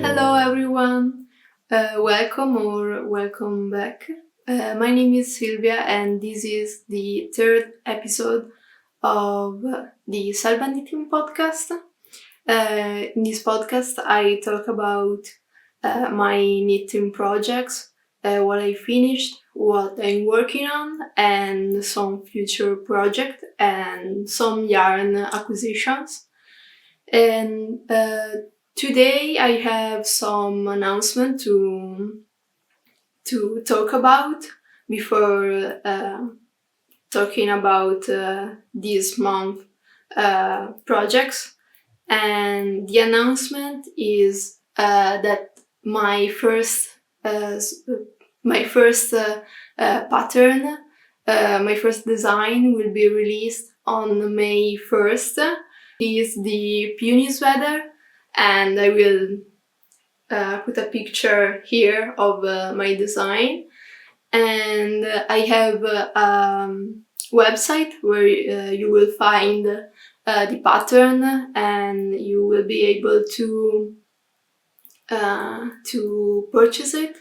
Hello everyone, welcome or welcome back. My name is Silvia and this is the third episode of the Selva Knitting podcast. In this podcast I talk about my knitting projects, what I finished, what I'm working on, and some future projects and some yarn acquisitions. And today I have some announcement to talk about before talking about this month projects. And the announcement is that my first pattern, my first design will be released on May 1st. Is the Puny Sweater, and I will put a picture here of my design. And I have a website where you will find the pattern and you will be able to purchase it.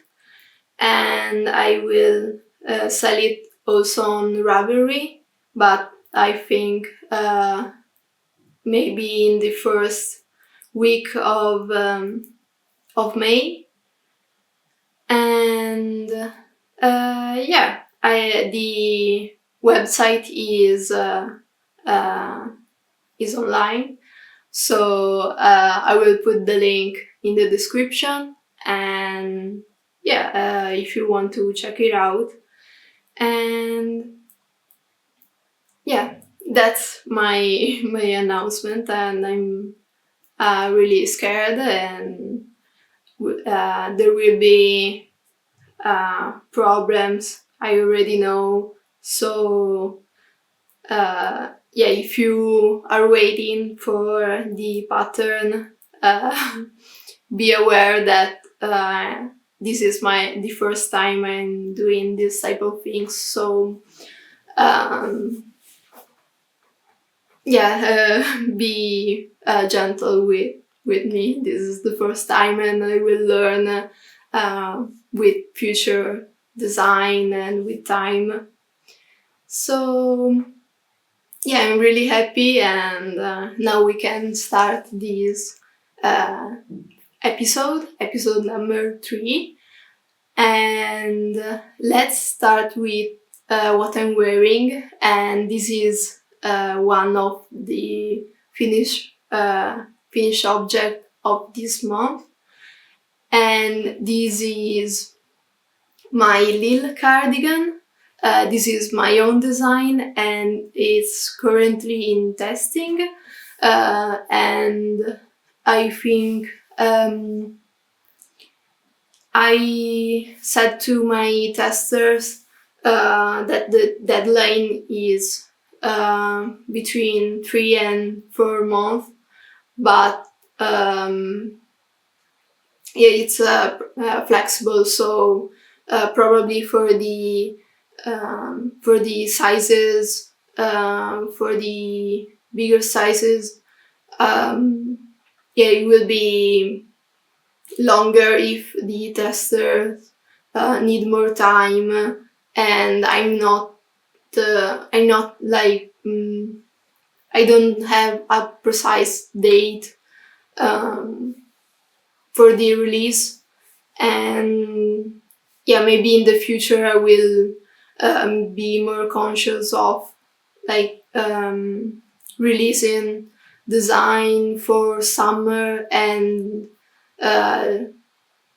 And I will sell it also on Ravelry, but I think maybe in the first week of May. And the website is online, so I will put the link in the description, and if you want to check it out. And that's my announcement, and I'm really scared, and there will be problems, I already know. So if you are waiting for the pattern, be aware that this is the first time I'm doing this type of things. So be gentle with me. This is the first time, and I will learn with future design and with time. So I'm really happy, and now we can start this episode number 3. And let's start with what I'm wearing, and this is one of the finished object of this month, and this is my Lille Cardigan. This is my own design, and it's currently in testing, and I think I said to my testers that the deadline is between 3 and 4 months, but it's flexible, so probably for the sizes, for the bigger sizes, it will be longer if the testers need more time, and I'm not like I don't have a precise date for the release. And maybe in the future I will be more conscious of like releasing design for summer, and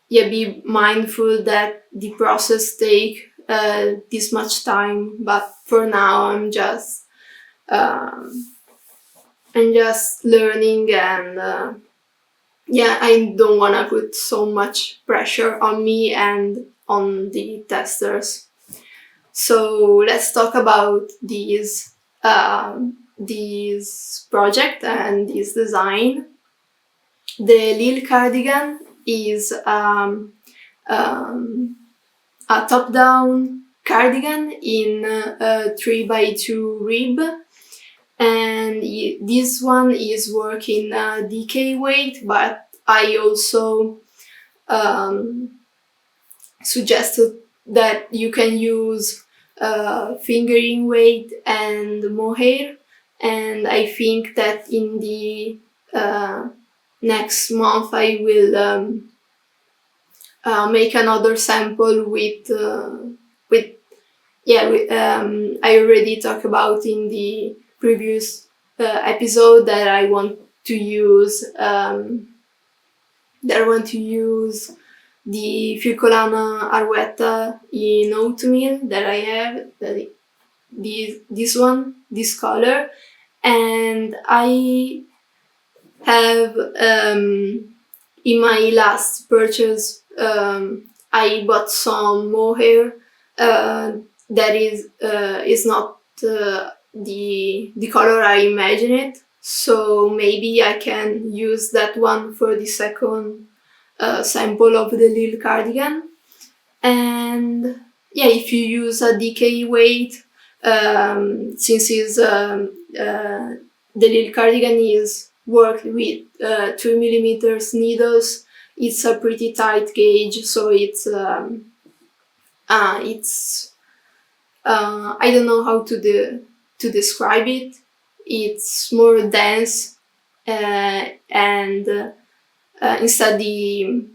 be mindful that the process take this much time. But for now I'm just learning, and I don't want to put so much pressure on me and on the testers. So let's talk about this project and this design. The Lil Cardigan is a top-down cardigan in a 3x2 rib, and this one is working DK weight, but I also suggested that you can use fingering weight and mohair, and I think that in the next month I will make another sample with I already talked about in the previous episode that I want to use the Filcolana Arwetta in oatmeal that I have, this one, this color, and I have in my last purchase I bought some mohair that is not the color I imagine it, so maybe I can use that one for the second sample of the Lil Cardigan. And yeah, if you use a DK weight, since the Lil Cardigan is worked with 3mm needles, it's a pretty tight gauge, so it's I don't know how to describe it. It's more dense, and instead the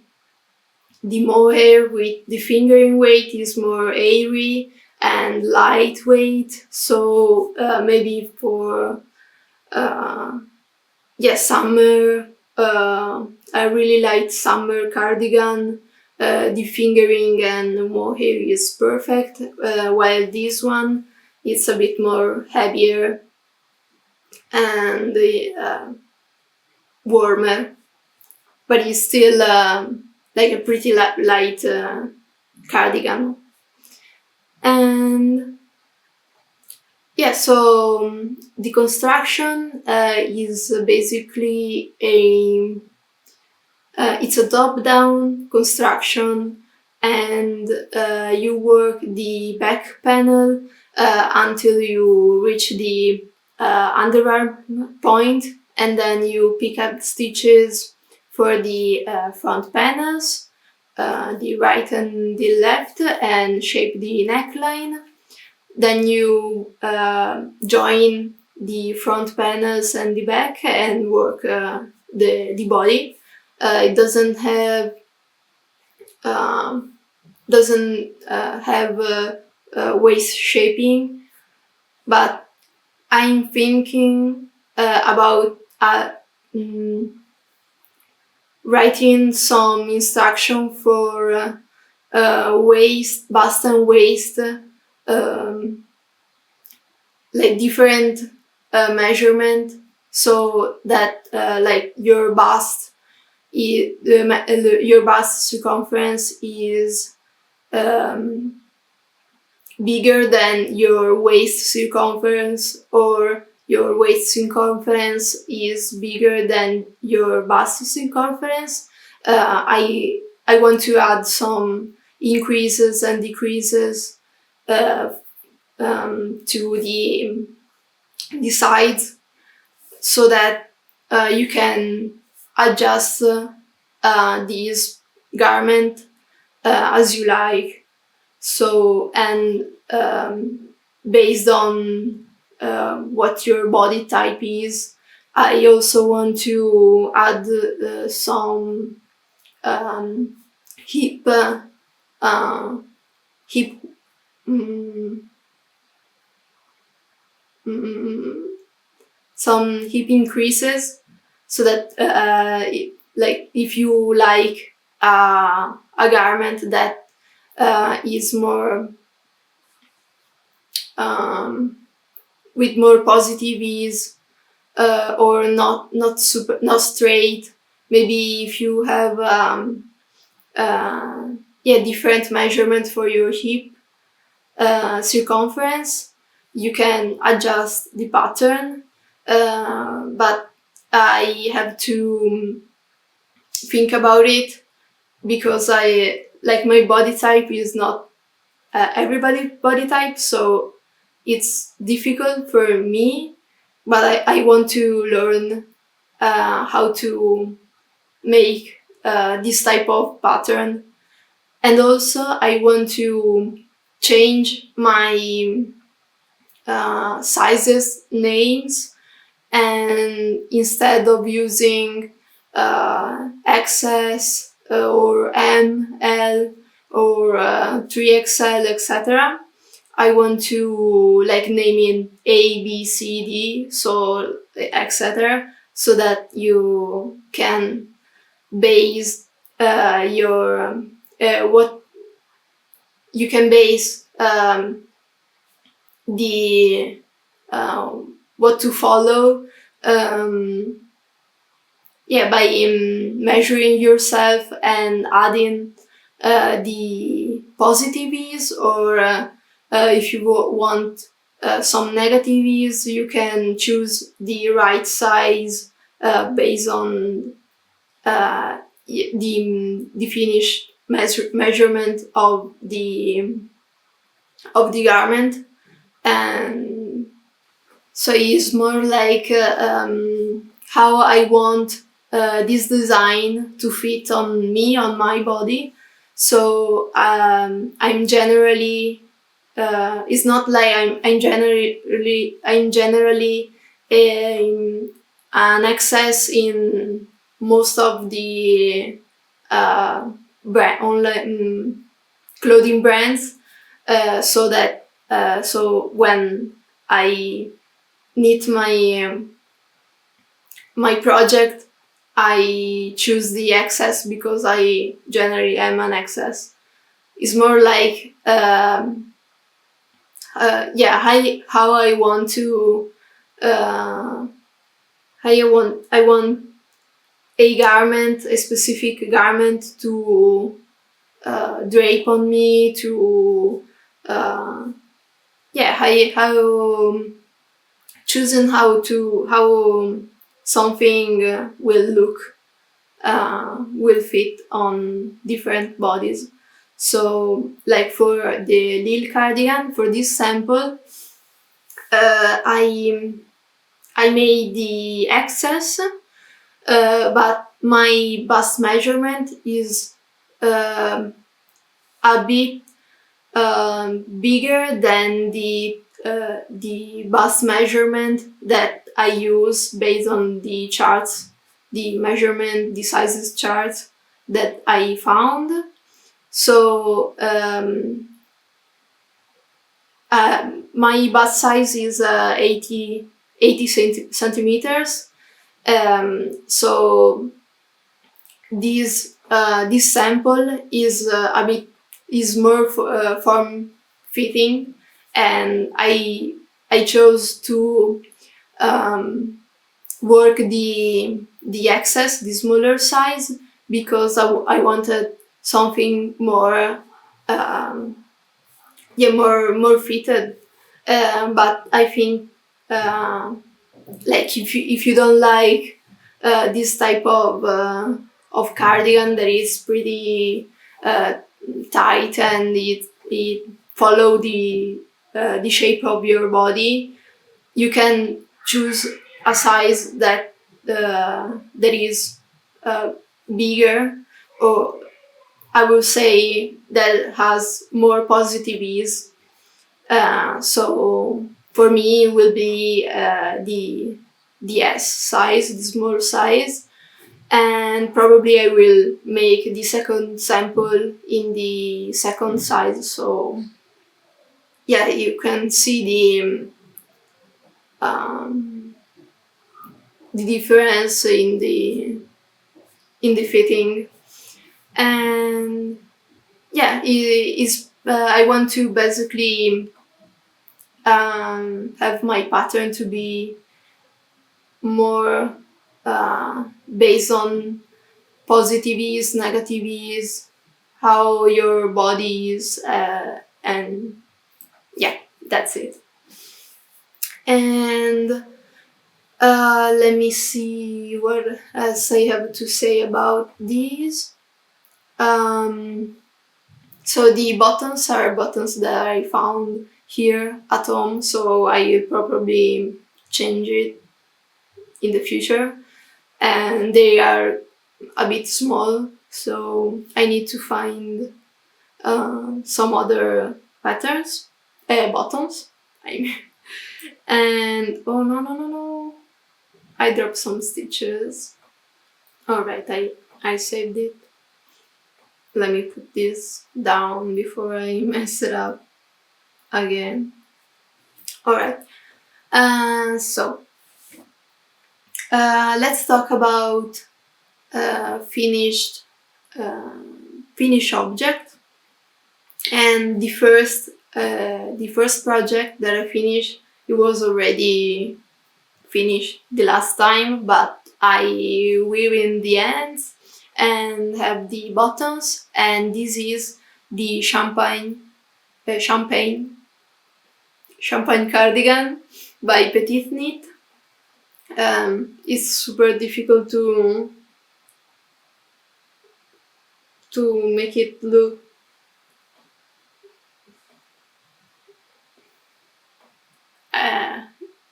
mohair with the fingering weight is more airy and lightweight. So maybe for summer, a really light summer cardigan, the fingering and mohair is perfect, while this one it's a bit more heavier and warmer, but it's still like a pretty light cardigan. And yeah, so the construction is basically it's a top-down construction, and you work the back panel until you reach the underarm point, and then you pick up stitches for the front panels, the right and the left, and shape the neckline. Then you join the front panels and the back and work the body. It doesn't have waist shaping, but I'm thinking about writing some instruction for waist, bust and waist, like different measurement, so that like your bust circumference is bigger than your waist circumference, or your waist circumference is bigger than your bust circumference. I want to add some increases and decreases to the sides, so that you can adjust this garment as you like. So, and based on what your body type is, I also want to add some hip some hip increases, so that like if you like a garment that is more with more positive ease, or not straight. Maybe if you have different measurement for your hip circumference, you can adjust the pattern, but I have to think about it, because my body type is not everybody's body type, so it's difficult for me but I want to learn how to make this type of pattern. And also I want to change my sizes names, and instead of using XS or M, L or 3XL, etc., I want to like name it A, B, C, D, so etc., so that you can base your what you can base the what to follow, by measuring yourself and adding the positive ease, or if you want some negative ease, you can choose the right size based on the finished measurement of the garment. And so it's more like how I want this design to fit on me, on my body. So I'm generally it's not like I'm generally an excess in most of the online clothing brands, so that so when I knit my project, I choose the excess because I generally am an excess. It's more like how I want to I want a garment, a specific garment to drape on me, to how choosing how something will look, will fit on different bodies. So like for the Lille Cardigan, for this sample, I made the excess, but my bust measurement is a bit bigger than the bust measurement that I use based on the charts, the measurement, the sizes charts that I found. So my bust size is 80 centimeters. So this sample is a bit more form fitting, and I chose to work the excess, the smaller size, because I wanted something more more fitted. But I think like if you don't like this type of cardigan that is pretty tight and it follow the shape of your body, you can choose a size that is bigger, or I will say that has more positive ease. So for me it will be the S size, the small size, and probably I will make the second sample in the second size. So yeah, you can see the difference in the fitting. And yeah, I want to basically have my pattern to be more based on positivities, negativities, how your body is, and yeah, that's it. And let me see what else I have to say about these. So the buttons are buttons that I found here at home, so I probably change it in the future, and they are a bit small, so I need to find some other patterns, buttons. And oh no, I dropped some stitches. Alright, I saved it. Let me put this down before I mess it up again. Alright, so let's talk about finished object. And the first project that I finished, it was already finished the last time, but I weave in the ends and have the buttons, and this is the champagne cardigan by Petiteknit. It's super difficult to make it look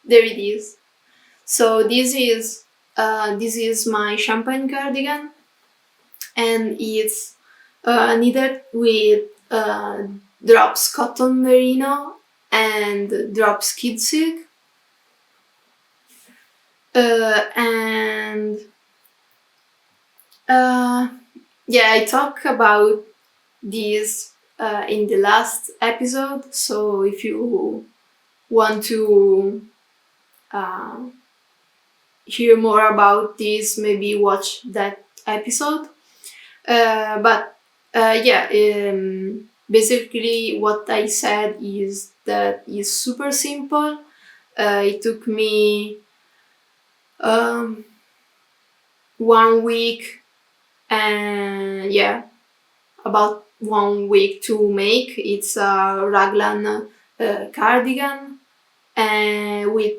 there it is. So this is my champagne cardigan, and it's knitted with drops cotton merino and drops kid silk, and yeah, I talked about this in the last episode, so if you want to hear more about this, maybe watch that episode. Basically what I said is that it's super simple. It took me 1 week, and about 1 week to make. It's a raglan cardigan with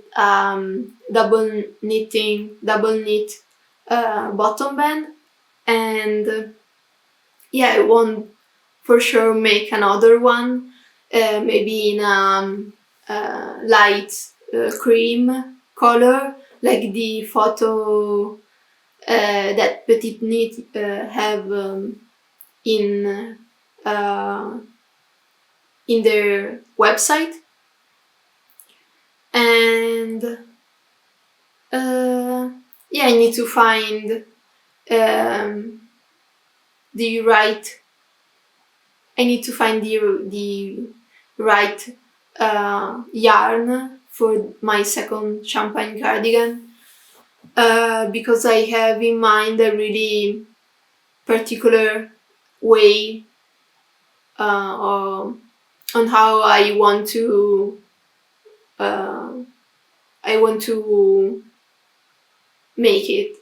double knit bottom band, and I want for sure make another one, maybe in light cream color, like the photo that Petiteknit have in their website. And I need to find the right yarn for my second champagne cardigan, because I have in mind a really particular way on how I want to make it.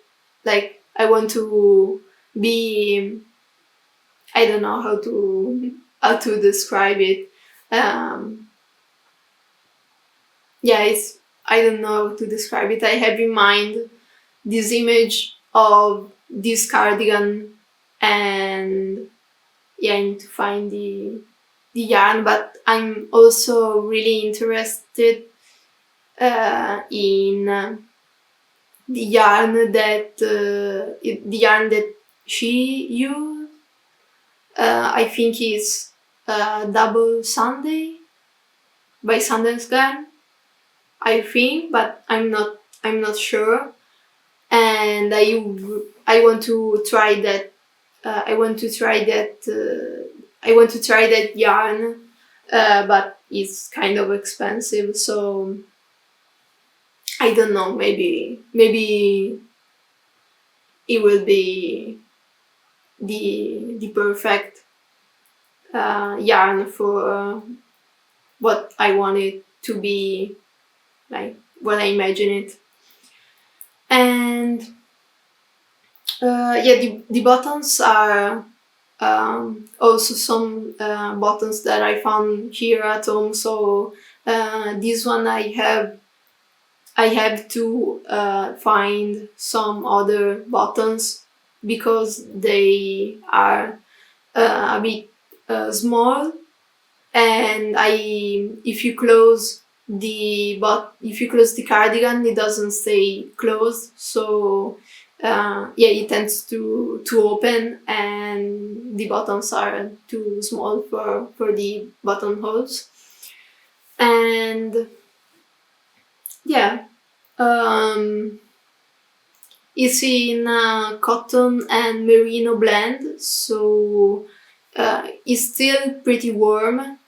Like, I want to be, I don't know how to describe it. I don't know how to describe it. I have in mind this image of this cardigan, and I need to find the yarn, but I'm also really interested in the yarn that she used. I think it's Double Sunday by Sundance Garn, I think, but I'm not sure. And I want to try that. I want to try that yarn, but it's kind of expensive, so I don't know. Maybe it will be the perfect yarn for what I want it to be, like what I imagine it. And the buttons are also some buttons that I found here at home. So this one I have to find some other buttons because they are a bit small, and if you close if you close the cardigan, it doesn't stay closed, so yeah, it tends to open, and the buttons are too small for the buttonholes. And yeah, it's in a cotton and merino blend, so it's still pretty warm,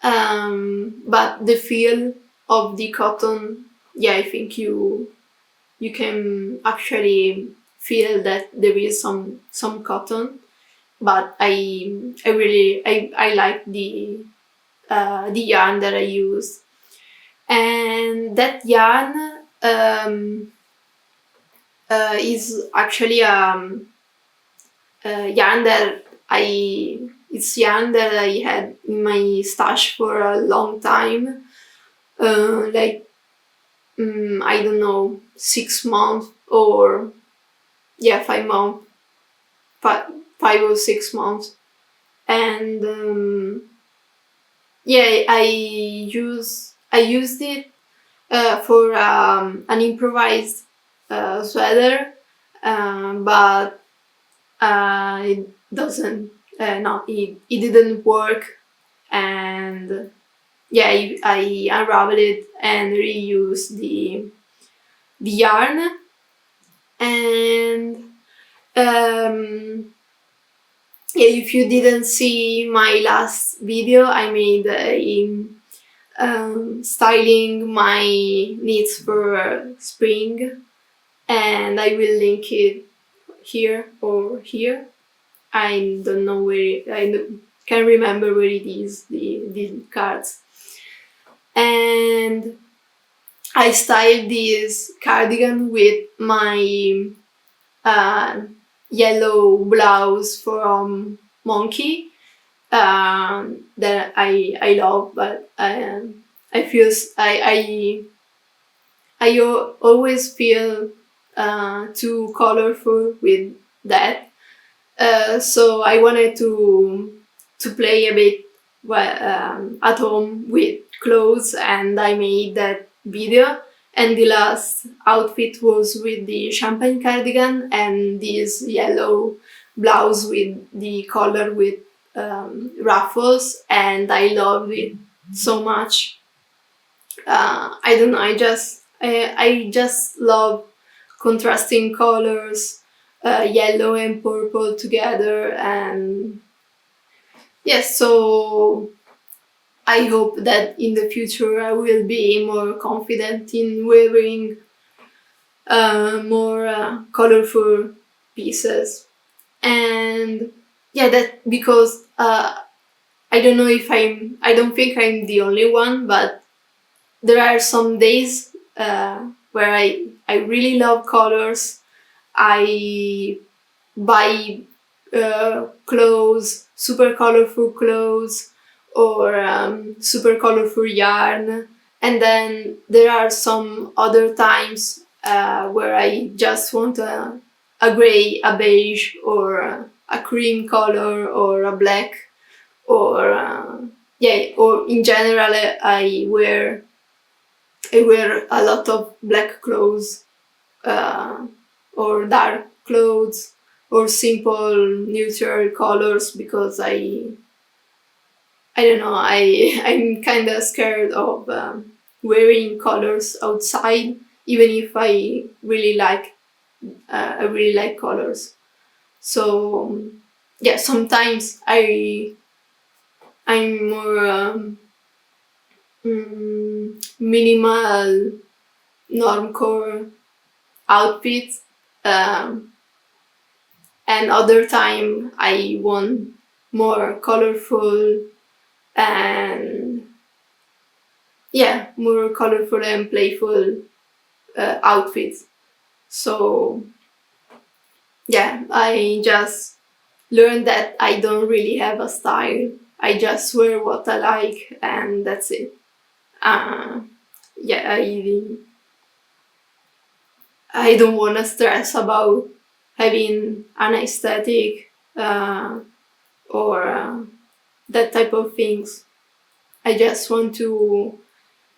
but the feel of the cotton, yeah, I think you can actually feel that there is some cotton, but I like the yarn that I use, and that yarn is actually yarn that it's yarn that I had in my stash for a long time, like I don't know, 6 months or 5 months, 5 or 6 months, and yeah, I used it for an improvised sweater, but it doesn't it didn't work, and yeah, I unraveled it and reused the yarn, and yeah, if you didn't see my last video, I made styling my knits for spring, and I will link it here or here. I don't know where, can't remember where it is, the cards. And I styled this cardigan with my yellow blouse from Monkey that I love, but I feel I always feel too colorful with that, so I wanted to play a bit at home with clothes, and I made that video. And the last outfit was with the champagne cardigan and this yellow blouse with the collar with ruffles, and I loved it so much. I don't know, I just love contrasting colors, yellow and purple together, and yes, so I hope that in the future I will be more confident in wearing more colorful pieces. And yeah, that because I don't know if I don't think I'm the only one, but there are some days where I really love colors. I buy clothes, super colorful clothes, or super colorful yarn, and then there are some other times where I just want a gray, a beige, or a cream color, or a black, or or in general I wear a lot of black clothes, or dark clothes, or simple neutral colors, because I don't know, I'm kind of scared of wearing colors outside, even if I really like colors. So yeah, sometimes I'm more minimal normcore outfits, and other time I want more colorful and more colorful and playful outfits. So yeah, I just learned that I don't really have a style. I just wear what I like, and that's it. Yeah, I don't want to stress about having an aesthetic or that type of things. I just want to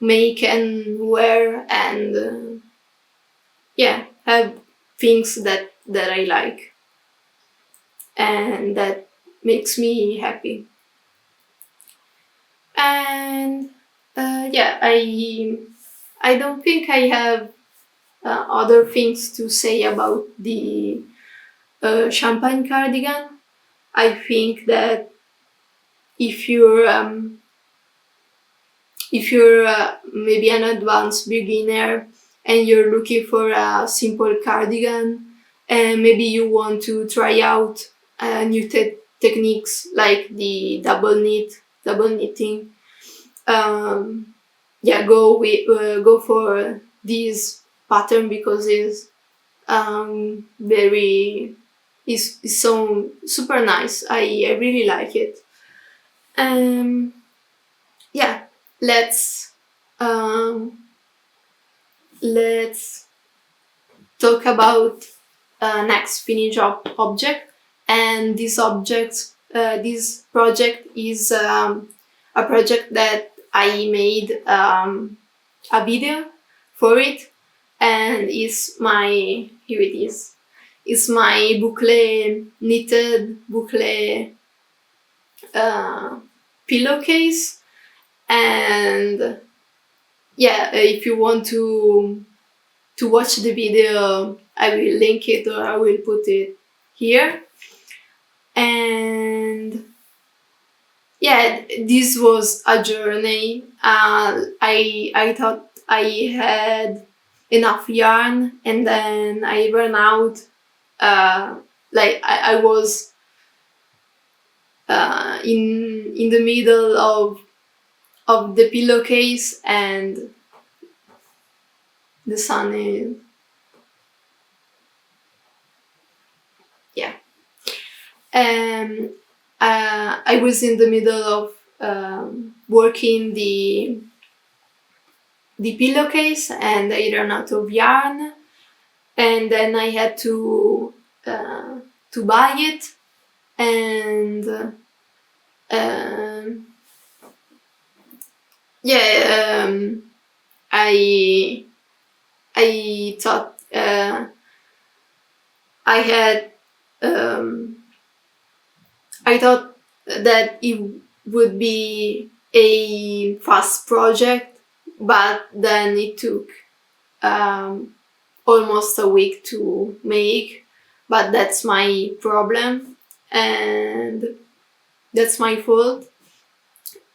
make and wear, and yeah, have things that I like and that makes me happy. And yeah, I don't think I have other things to say about the champagne cardigan. I think that if you're maybe an advanced beginner and you're looking for a simple cardigan, and maybe you want to try out new techniques like the double knitting, yeah, go for this pattern because it's very is so super nice. I really like it. Yeah, let's talk about next finished object. And this project is a project that I made a video for it, and here it is. It's my knitted bouclé pillowcase. And yeah, if you want to watch the video, I will link it or I will put it here. And yeah, this was a journey. I thought I had enough yarn, and then I ran out. Like I was in the middle of the pillowcase, and the sun is, yeah. I was in the middle of working the pillowcase, and I ran out of yarn, and then I had to buy it, and yeah, I thought I thought that it would be a fast project, but then it took almost a week to make. But that's my problem, and that's my fault.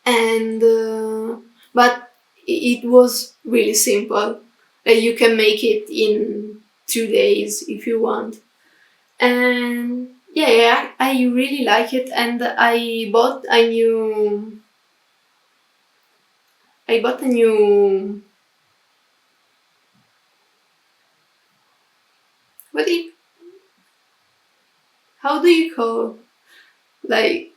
And but it was really simple. You can make it in 2 days if you want. And yeah, I really like it, and I bought a new what do you, how do you call, like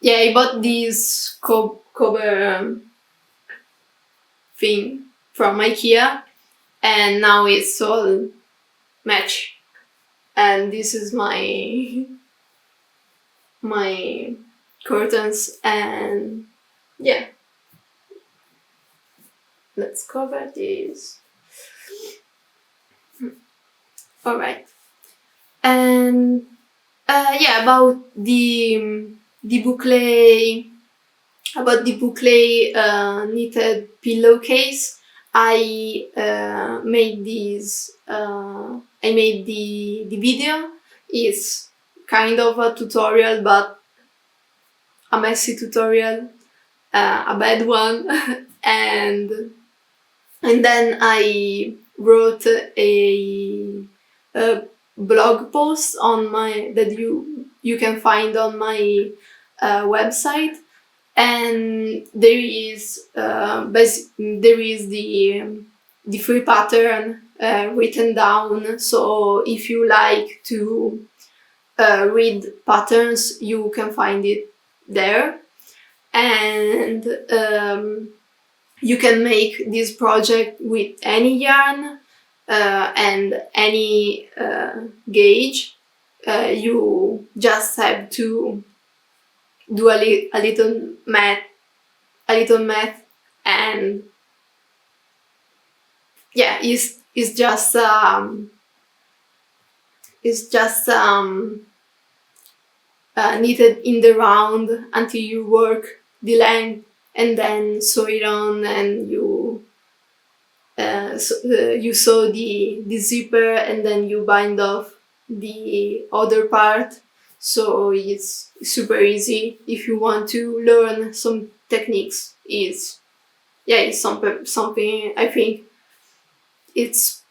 yeah, I bought this cover thing from IKEA, and now it's all match. And this is my curtains, and yeah, let's cover this. All right. And yeah, about the bouclé knitted pillowcase, I made this. I made the video. It's kind of a tutorial, but a messy tutorial, a bad one. and then I wrote a blog post on that you can find on my website, and there is the free pattern written down. So if you like to read patterns, you can find it there, and you can make this project with any yarn and any gauge. You just have to do a little math, and yeah, it's just knitted in the round until you work the length, and then sew it on, and you sew the zipper, and then you bind off the other part. So it's super easy if you want to learn some techniques. It's something I think it's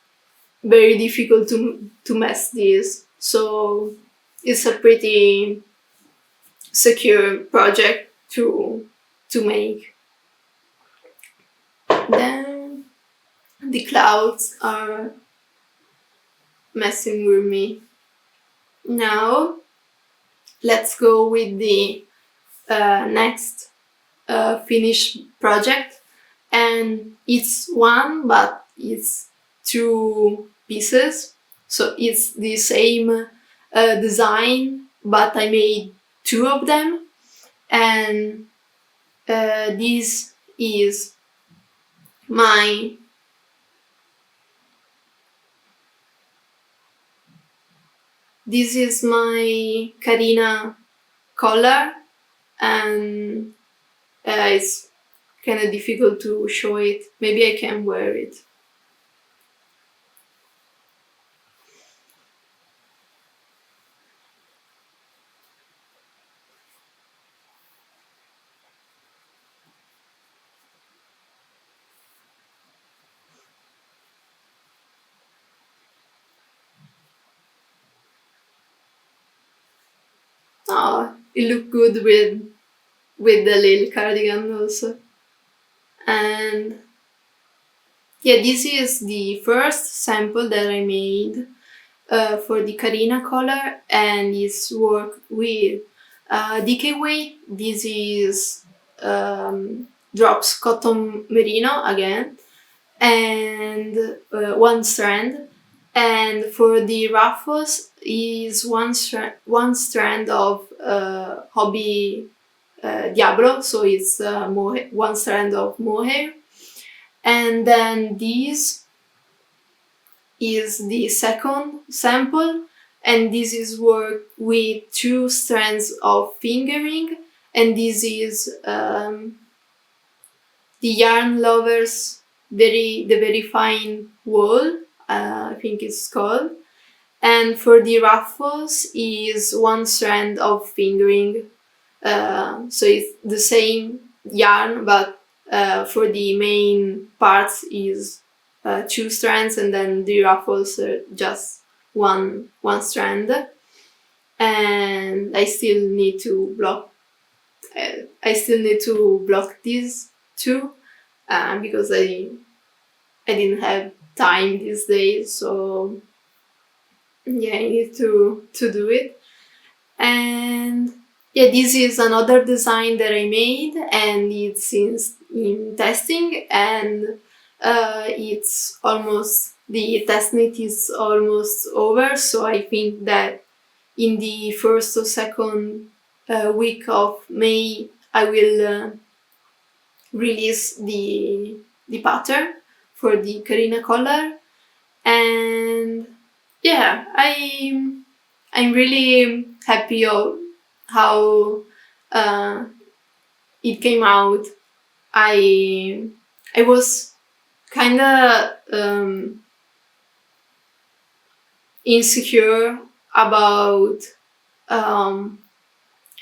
very difficult to mess this. So it's a pretty secure project to make. Then the clouds are messing with me. Now let's go with the next finished project, and it's one but it's two pieces, so it's the same design but I made two of them, and this is my Carina Collar, and it's kind of difficult to show it. Maybe I can wear it. Oh, it looked good with the Lil Cardigan also. And yeah, this is the first sample that I made for the Carina Collar, and it's worked with DK weight. This is drops cotton merino again, and one strand. And for the ruffles is one strand of Hobbii Diablo, so it's one strand of mohair. And then this is the second sample, and this is worked with two strands of fingering, and this is the Yarn Lovers the very fine wool, I think it's called. And for the ruffles is one strand of fingering, so it's the same yarn, but for the main parts is two strands, and then the ruffles are just one strand. And I still need to block these two because I didn't have time these days, so yeah, I need to do it. And yeah, this is another design that I made, and it's in testing, and it's almost, the testnet is almost over, so I think that in the first or second week of May I will release the pattern for the Carina Collar. And yeah, I'm really happy of how it came out. I was kind of insecure about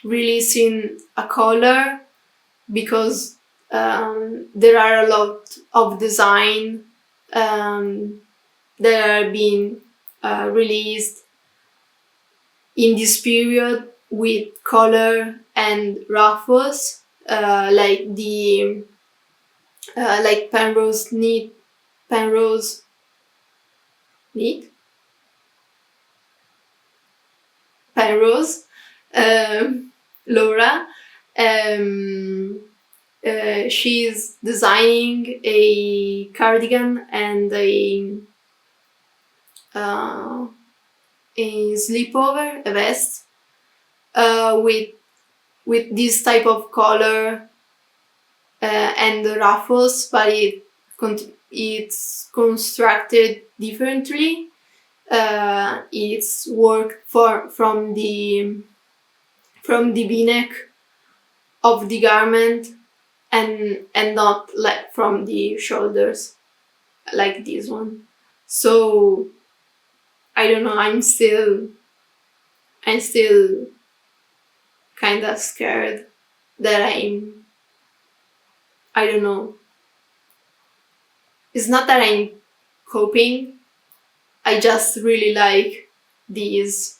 releasing a collar, because there are a lot of design that are being released in this period with collar and ruffles, like Penrose knit, Penrose, Laura. She's designing a cardigan and a sleepover, a vest, with with this type of color and the ruffles, but it's constructed differently. It's worked from the V-neck of the garment and not like from the shoulders like this one. So I don't know, I'm still kind of scared that I don't know. It's not that I'm coping, I just really like these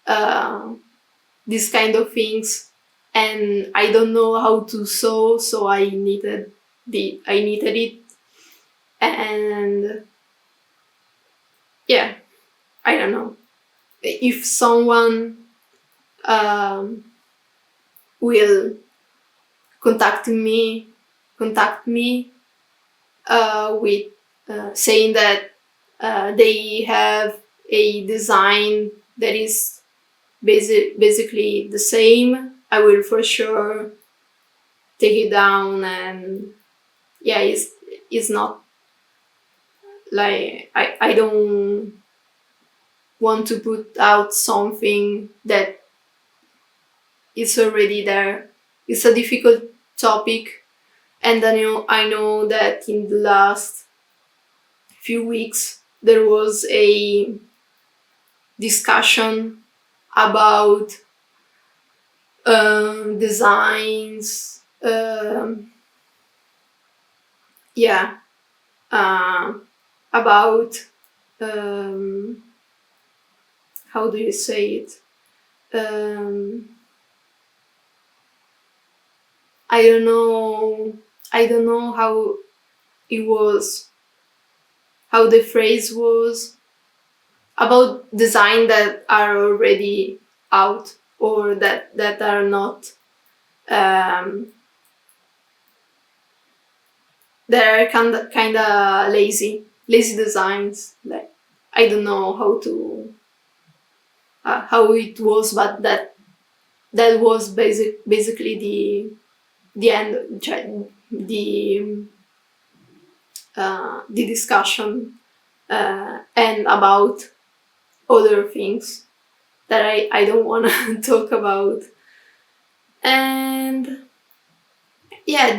kind of things, and I don't know how to sew, so I knitted it, and yeah, I don't know. If someone will contact me with saying that they have a design that is basically the same, I will for sure take it down. And yeah, it's not like I don't want to put out something that is already there. It's a difficult topic, and I know that in the last few weeks there was a discussion about designs, about how do you say it? I don't know how it was, how the phrase was, about design that are already out or that are not, that are kind of lazy designs. Like, I don't know how it was, but that was basically the end, the discussion, and about other things that I don't want to talk about. And yeah,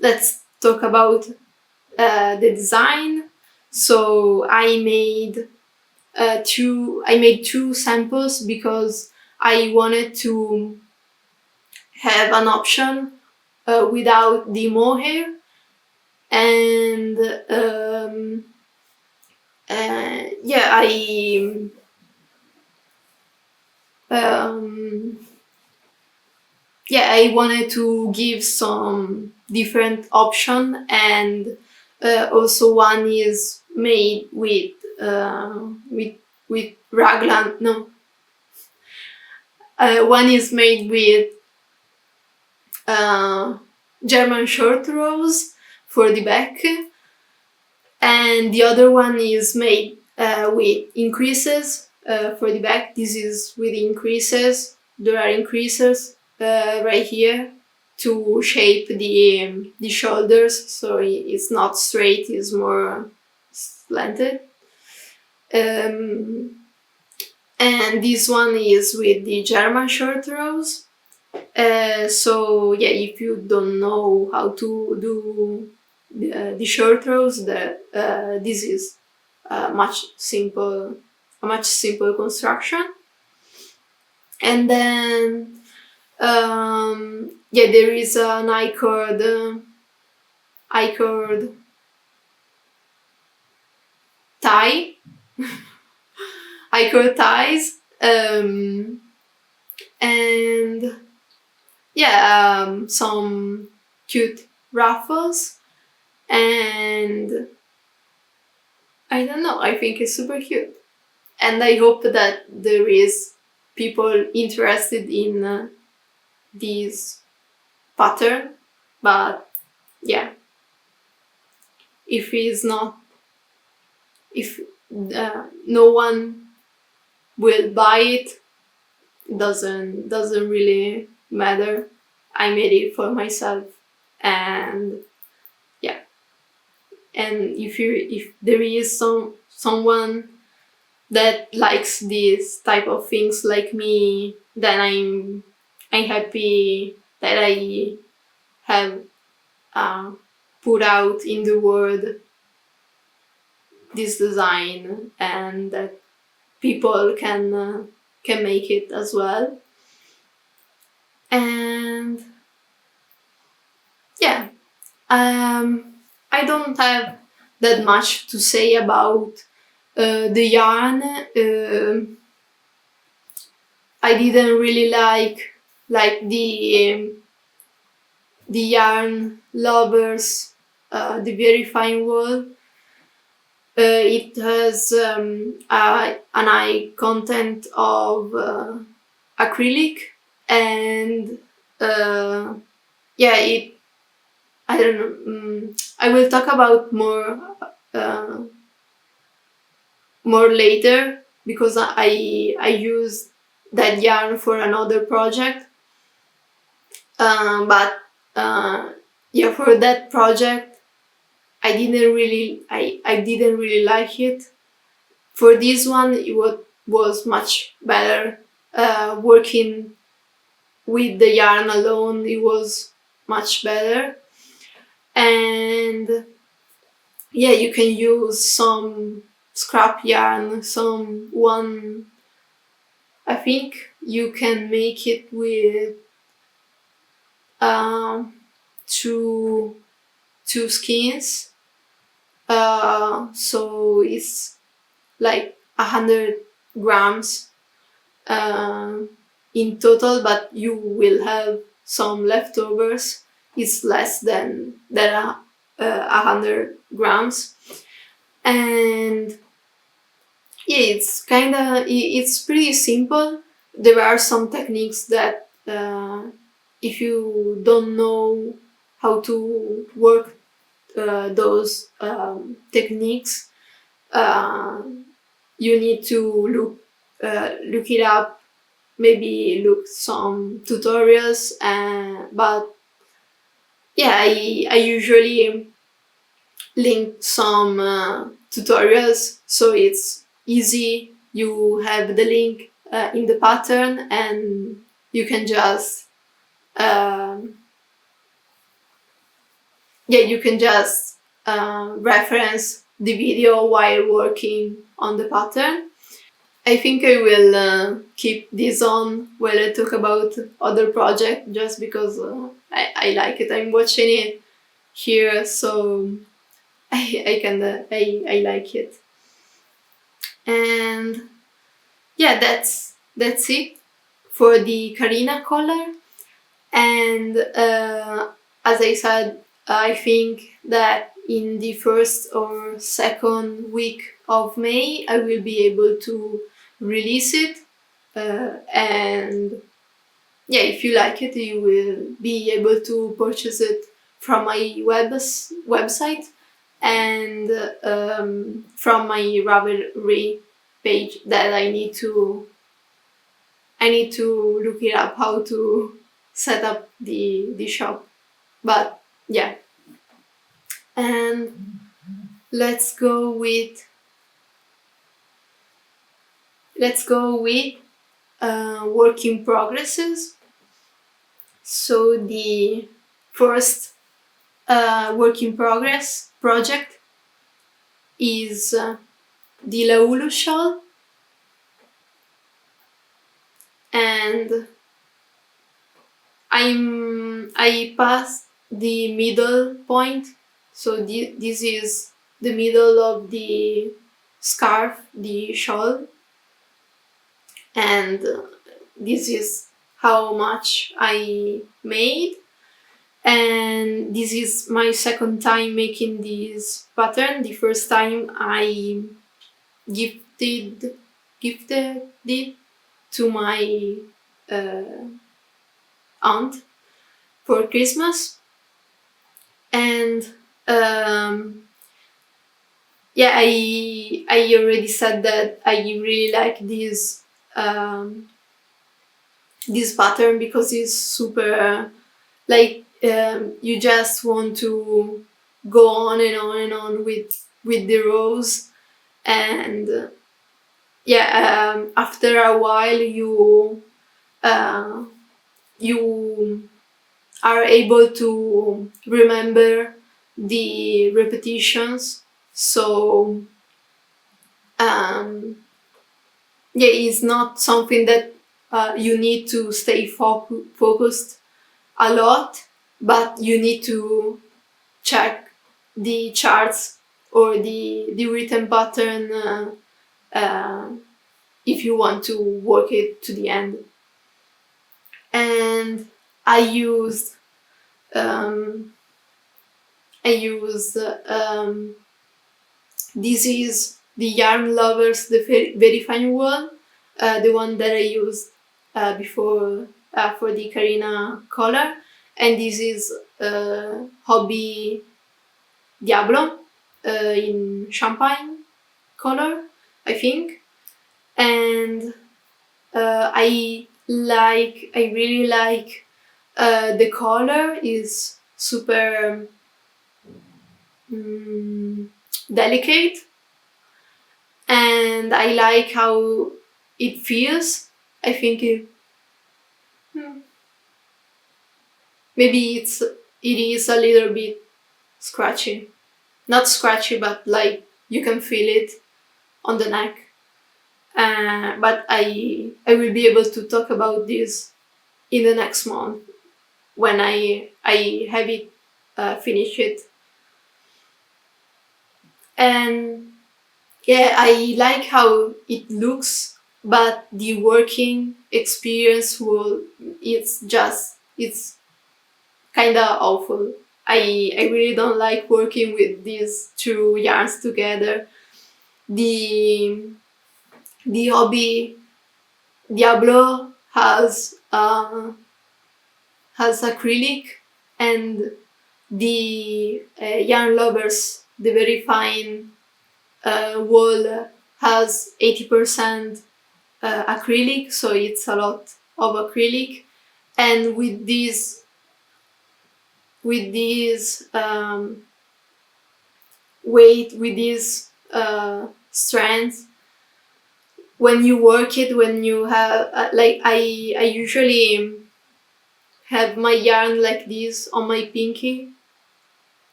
let's talk about the design. So I made two samples because I wanted to have an option without the mohair, and I wanted to give some different option, and also one is made with raglan. No, one is made with German short rows for the back, and the other one is made with increases for the back. This is with increases. There are increases right here to shape the shoulders, so it's not straight, it's more slanted. And this one is with the German short rows. So yeah, if you don't know how to do the short rows, this is a much simple construction. And then there is an I-cord tie, I-cord ties, and some cute ruffles, and I don't know, I think it's super cute, and I hope that there is people interested in this pattern. But yeah, if no one will buy it, doesn't really matter. I made it for myself, and yeah. And if there is someone that likes this type of things like me, then I'm happy that I have put out in the world this design, and that people can make it as well. And yeah, I don't have that much to say about the yarn. I didn't really like the yarn lovers, the very fine wool. It has an high content of acrylic, and yeah, I don't know. I will talk about more later, because I used that yarn for another project. But yeah, for that project, I didn't really like it. For this one, it was much better. Working with the yarn alone, it was much better. And yeah, you can use some scrap yarn, I think you can make it with two skins. So it's like 100 grams in total, but you will have some leftovers. It's less than 100 grams. And yeah, it's pretty simple. There are some techniques that if you don't know how to work those techniques, you need to look it up, maybe look some tutorials, but yeah, I usually link some tutorials, so it's easy. You have the link in the pattern, and you can just reference the video while working on the pattern. I think I will keep this on while I talk about other projects, just because I like it. I'm watching it here, so I like it. And yeah, that's it for the Carina Collar. And as I said, I think that in the first or second week of May, I will be able to release it. And yeah, if you like it, you will be able to purchase it from my website, and from my Ravelry page that I need to look it up how to set up the shop. But yeah, and let's go with work in progresses. So the first work in progress project is the Laulu shawl, and I passed the middle point. So this is the middle of the scarf, the shawl, and this is how much I made. And this is my second time making this pattern. The first time I gifted it to my aunt for Christmas. And yeah, I already said that I really like this this pattern because it's super, like, you just want to go on and on and on with the rows, and after a while you are able to remember the repetitions. So it's not something that you need to stay focused a lot, but you need to check the charts or the written pattern if you want to work it to the end. And I used this is the Yarn Lovers, the very fine wool, the one that I used before for the Carina Collar, and this is Hobbii Diablo in champagne color, I think. And I really like the color is super delicate, and I like how it feels. I think maybe it is a little bit scratchy. Not scratchy, but like you can feel it on the neck. But I will be able to talk about this in the next month when I have it finished it. And yeah, I like how it looks, but the working experience it's kind of awful. I really don't like working with these two yarns together. The Hobbii Diablo has acrylic, and the Yarn Lovers, the very fine wool, has 80% acrylic, so it's a lot of acrylic. And with these weight, with this strength, when you work it, when you have like I usually have my yarn like this on my pinky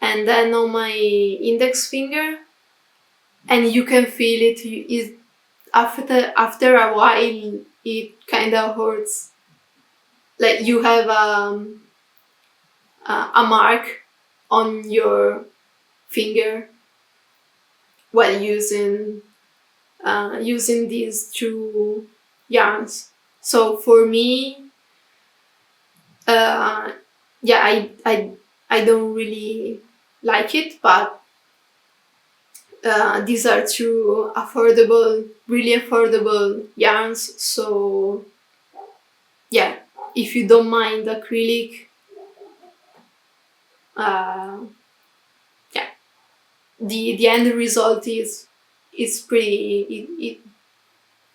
and then on my index finger, and you can feel it. After a while it kind of hurts, like you have a mark on your finger while using these two yarns. So for me, I don't really like it, but these are two really affordable yarns. So yeah, if you don't mind acrylic, the end result is pretty.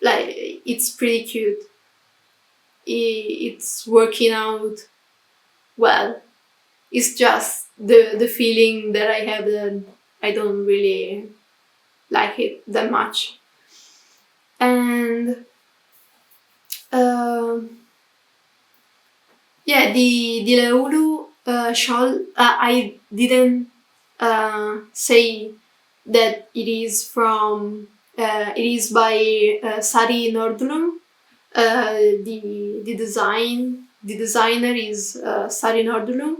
It's pretty cute. It's working out well. It's just the feeling that I have that I don't really like it that much. And the Laulu shawl, I didn't say that it is from it is by Sari Nordlum. The designer is Sari Nordlum,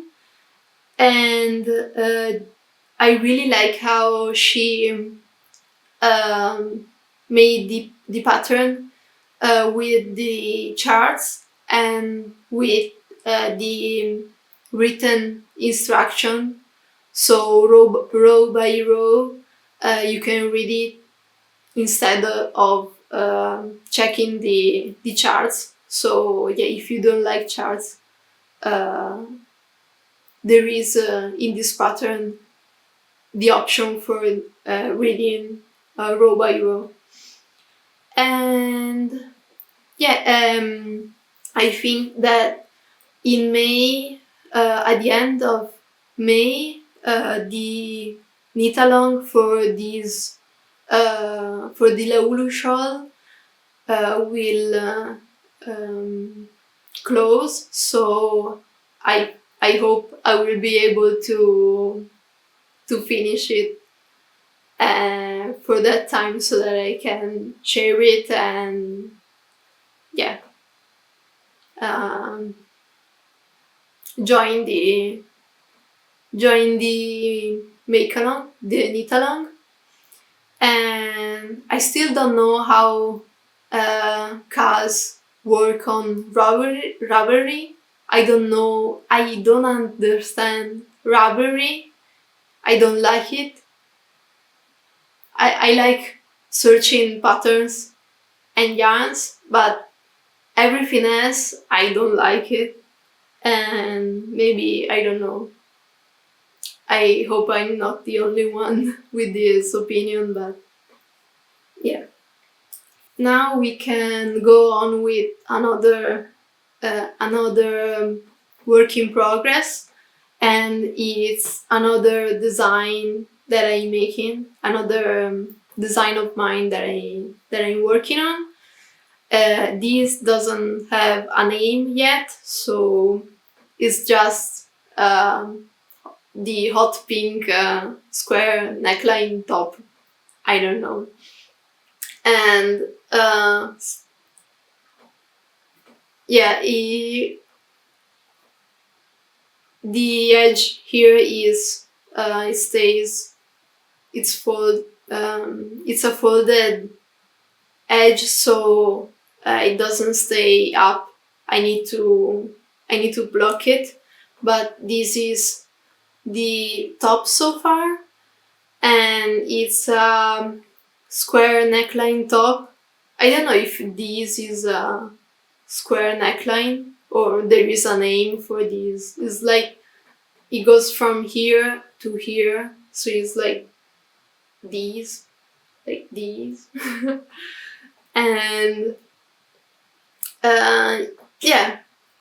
and I really like how she made the pattern with the charts and with the written instruction. So row by row, you can read it instead of checking the charts. So yeah, if you don't like charts, there is in this pattern the option for reading row by row. And yeah, I think that in May, at the end of May, the knit along for this for the Laulu shawl will close. So I hope I will be able to finish it for that time, so that I can share it and yeah, join the make along, the knit along. And I still don't know how cars work on rubbery. I don't know. I don't understand rubbery. I don't like it. I like searching patterns and yarns, but everything else I don't like it. And maybe, I don't know, I hope I'm not the only one with this opinion, but yeah. Now we can go on with another work in progress, and it's another design that I'm making, another design of mine that I'm working on. This doesn't have a name yet, so it's just the hot pink square neckline top. I don't know. And yeah, the edge here is it stays. It's it's a folded edge, so it doesn't stay up. I need to block it. But this is the top so far, and it's a square neckline top. I don't know if this is a square neckline or there is a name for this. It's like it goes from here to here, so it's like these, and yeah,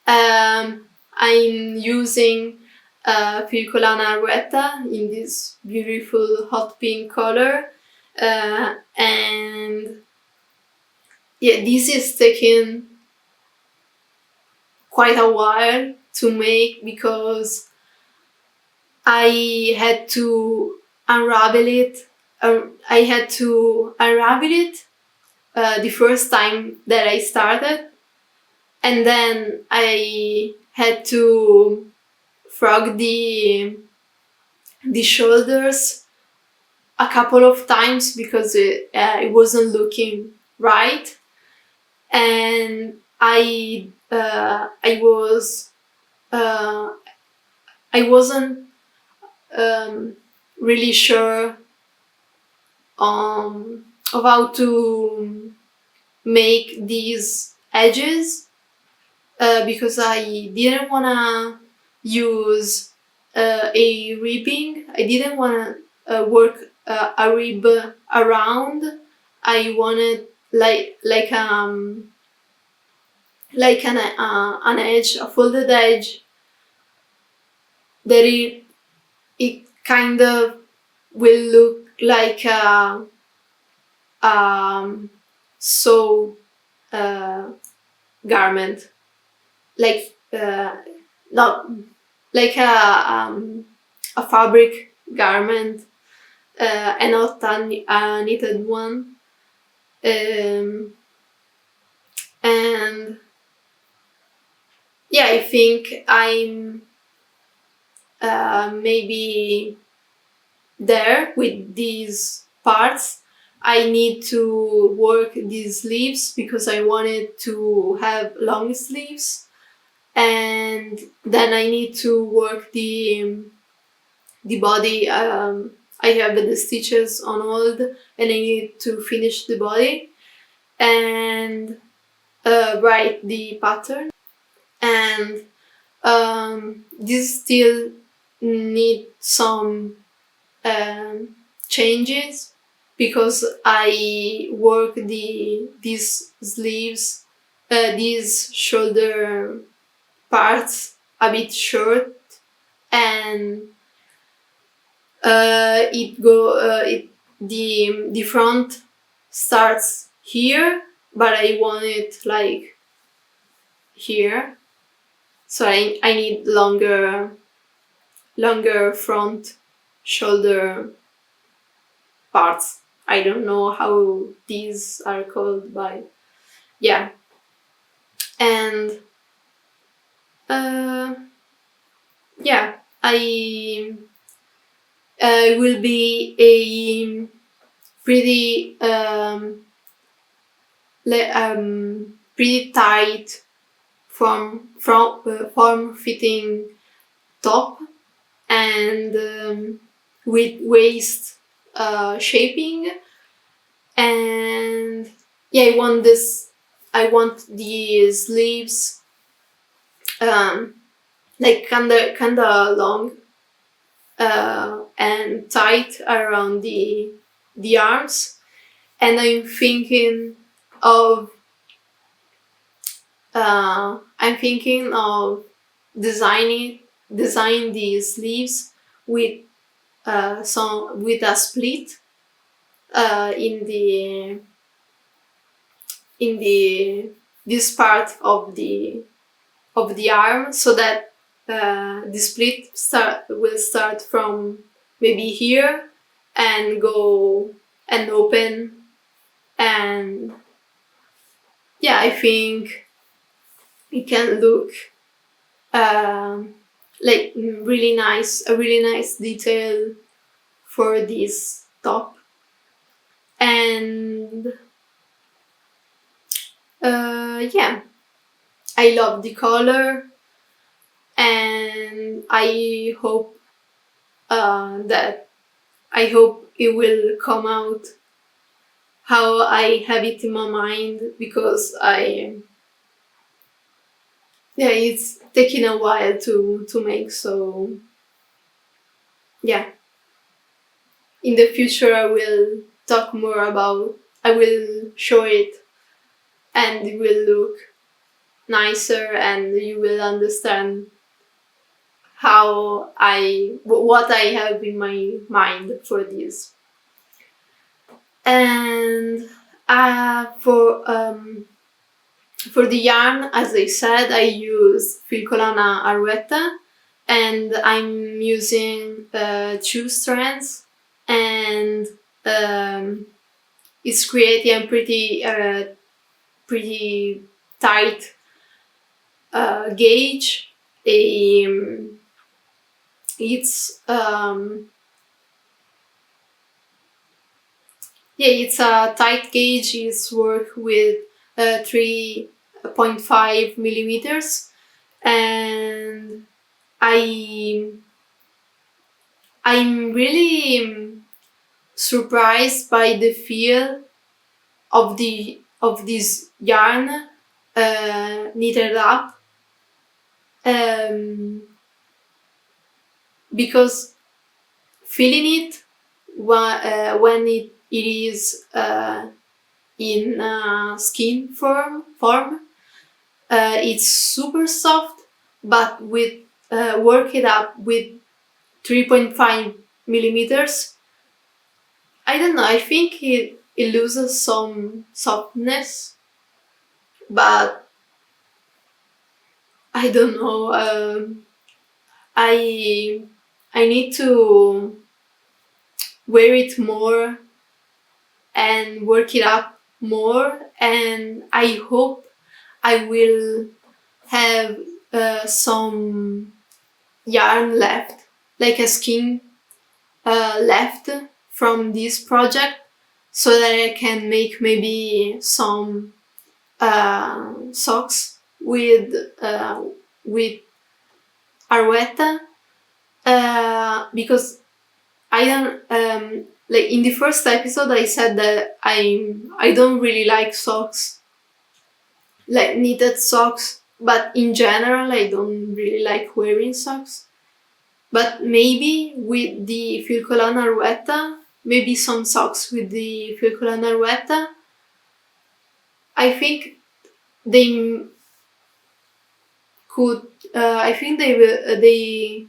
I'm using Filcolana Arwetta in this beautiful hot pink color, and yeah, this is taking quite a while to make because I had to unravel it. I had to unravel it the first time that I started, and then I had to frog the shoulders a couple of times because it wasn't looking right, and I wasn't really sure of how to make these edges because I didn't wanna use a ribbing. I didn't wanna work a rib around. I wanted like an edge, a folded edge that it kind of will look like a sew garment, like not like a fabric garment, and not a knitted one. And yeah, I think I'm maybe there with these parts. I need to work these sleeves because I wanted to have long sleeves, and then I need to work the body. I have the stitches on hold, and I need to finish the body and write the pattern. And this still need some changes because I work these sleeves these shoulder parts a bit short, and the front starts here, but I want it like here, so I need longer front shoulder parts. I don't know how these are called, but yeah. And yeah, I will be a pretty pretty tight form-fitting top, and with waist shaping, and yeah, I want the sleeves like kinda long and tight around the arms, and I'm thinking of design these sleeves with with a split in this part of the arm, so that the split will start from maybe here and go and open, and yeah, I think it can look like a really nice detail for this top. And yeah, I love the color, and I hope it will come out how I have it in my mind, because it's taking a while to make, so yeah. In the future I will talk more about, I will show it, and it will look nicer, and you will understand what I have in my mind for this. And for the yarn, as I said, I use Filcolana Arwetta, and I'm using 2 strands, and it's creating a pretty tight gauge. It's it's a tight gauge. It's work with 3.5 millimeters, and I'm really surprised by the feel of this yarn knitted up, because feeling it when it is in skin form, it's super soft, but with work it up with 3.5 millimeters, I don't know, I think it loses some softness, but I don't know, I need to wear it more and work it up more, and I hope I will have some yarn left, like a skein left from this project, so that I can make maybe some socks with Arwetta, because I don't like in the first episode I said that I don't really like socks, like knitted socks, but in general I don't really like wearing socks. But maybe with the Filcolana Arwetta, maybe some socks with the Filcolana Arwetta, I think they could, I think they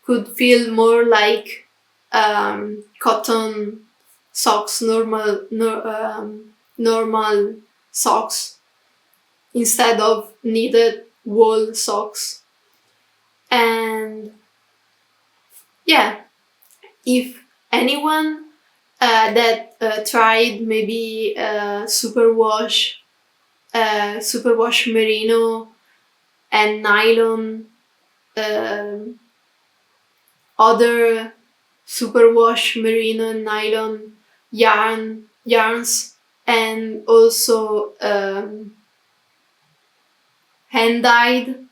could feel more like cotton socks, normal socks, instead of knitted wool socks. And yeah, if anyone that tried maybe superwash merino and nylon, other superwash merino and nylon yarns, and also hand dyed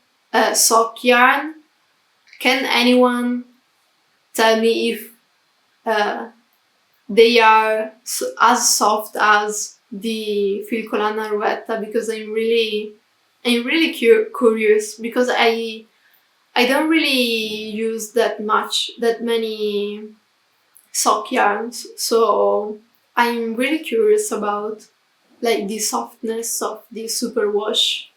sock yarn, can anyone tell me if they are as soft as the Filcolana Arwetta? Because I'm really curious, because I don't really use that many sock yarns, so I'm really curious about like the softness of the superwash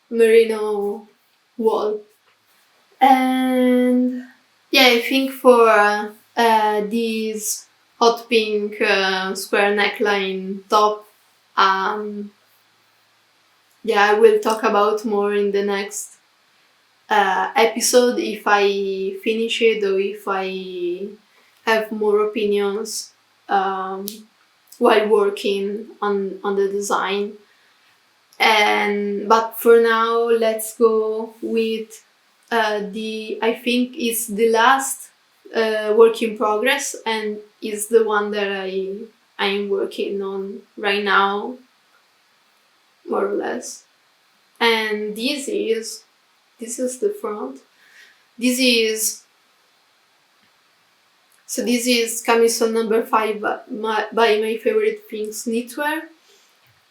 merino wool. And yeah, I think for this hot pink square neckline top, yeah, I will talk about more in the next episode if I finish it, or if I have more opinions while working on the design. But for now, let's go with I think it's the last work in progress, and is the one that I'm working on right now, more or less. And this is the front. This is camisole number 5 by my favorite things, Knitwear.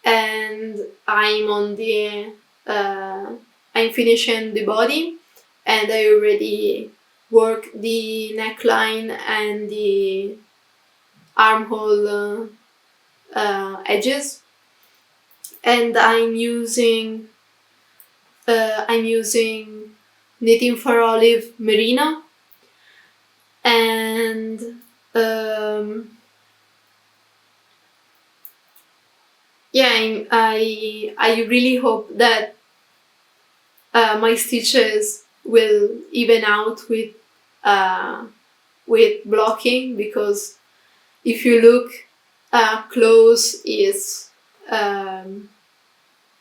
And I'm on the I'm finishing the body, and I already worked the neckline and the armhole edges, and I'm using Knitting for Olive Merino, and yeah, I really hope that my stitches will even out with blocking, because if you look close, it's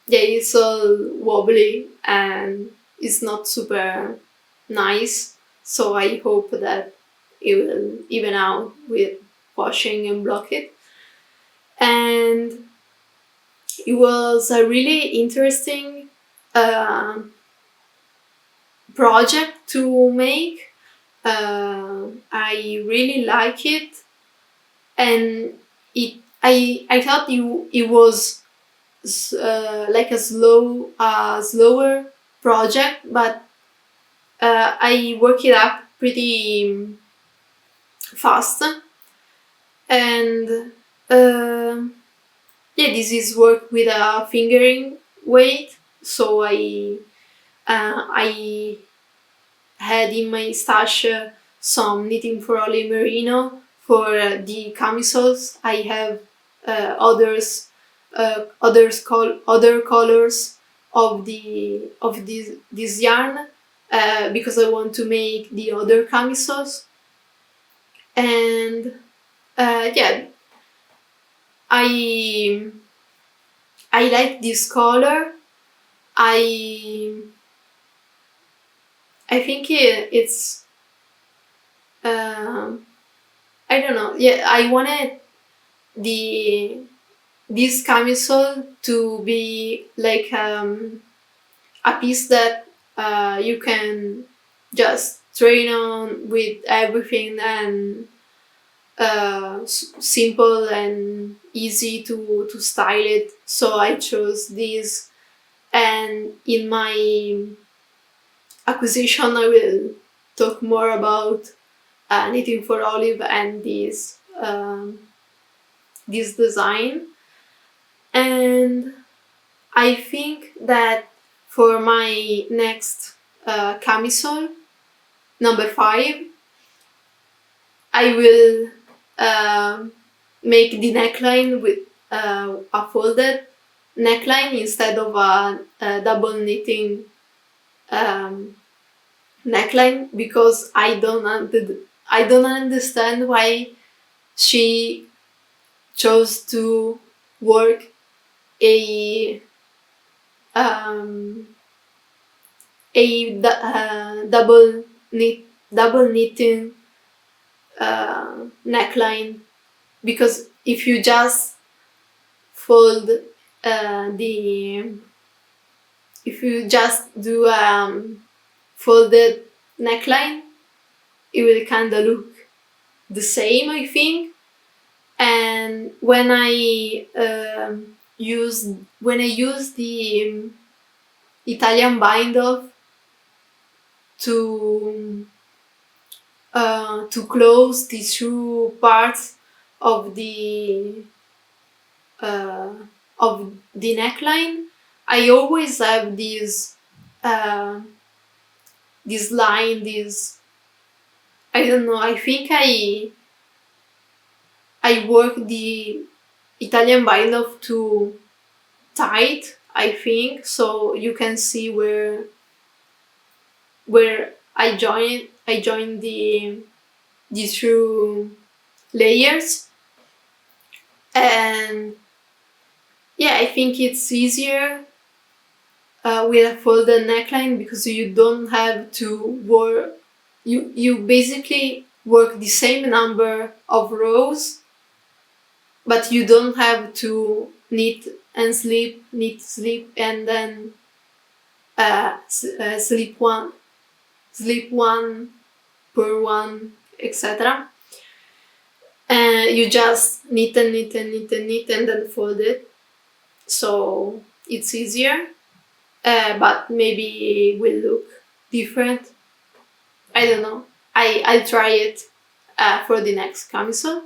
it's all wobbly and it's not super nice. So I hope that it will even out with washing and block it. And it was a really interesting project to make. I really like it, and I thought it was like a slower project, but I work it up pretty fast. And yeah, this is work with a fingering weight, so I had in my stash some Knitting for Olive Merino for the camisoles. I have other colors of this yarn because I want to make the other camisoles. And yeah, I like this color. I think it's I don't know. Yeah, I wanted this camisole to be like a piece that you can just train on with everything, and simple and easy to style it. So I chose this, and in my acquisition I will talk more about Knitting for Olive and this design. And I think that for my next camisole, number 5, I will make the neckline with a folded neckline instead of a double knitting neckline, because I don't understand why she chose to work a double knitting neckline, because if you just fold if you just do folded neckline, it will kind of look the same, I think. And when I use the Italian bind off to close the two parts of the neckline, I always have this line, I don't know, I think I work the Italian bind off too tight, I think, so you can see where I join the two layers. And yeah, I think it's easier with a folded neckline, because you don't have to work, you basically work the same number of rows, but you don't have to knit and slip, and then slip one per one, etc. And you just knit and then fold it, so it's easier, but maybe it will look different. I don't know. I'll try it for the next camisole.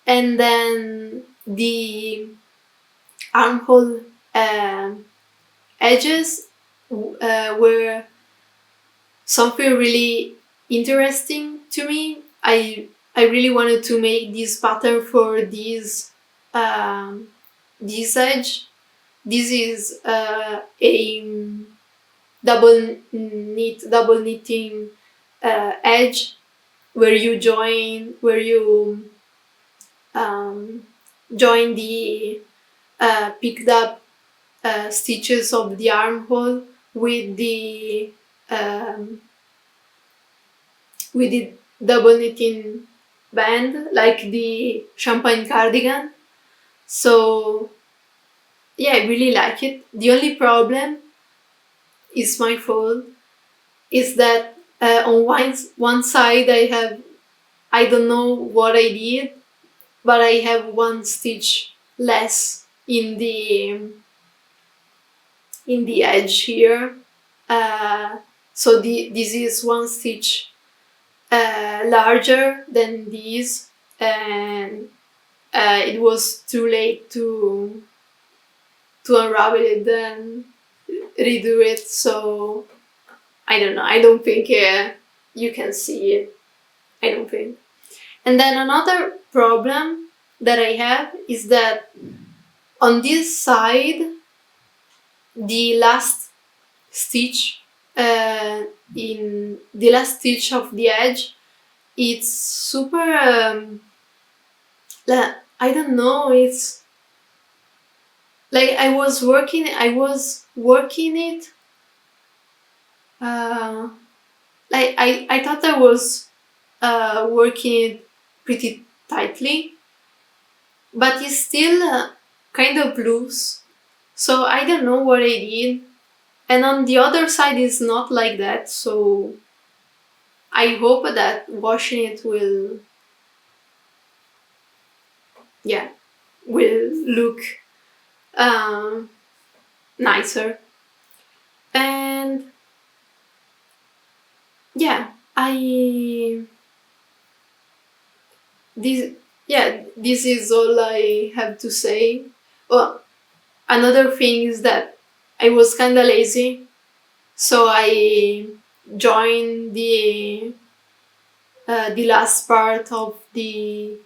And then the armhole edges were something really interesting to me. I really wanted to make this pattern for this edge. This is a double knitting edge, where you join the picked up stitches of the armhole with the double knitting band, like the champagne cardigan. So yeah, I really like it. The only problem is my fault, is that on one side I don't know what I did, but I have one stitch less in the edge here. So this is one stitch larger than this, and it was too late to unravel it and redo it, so I don't know, I don't think you can see it, I don't think. And then another problem that I have is that on this side, the last stitch in the last stitch of the edge, it's super I don't know, it's like I was working it like I thought I was working it pretty tightly, but it's still kind of loose, so I don't know what I did. And on the other side is not like that, so I hope that washing it will look nicer. And yeah, this is all I have to say. Well, another thing is that I was kind of lazy, so I joined the last part of the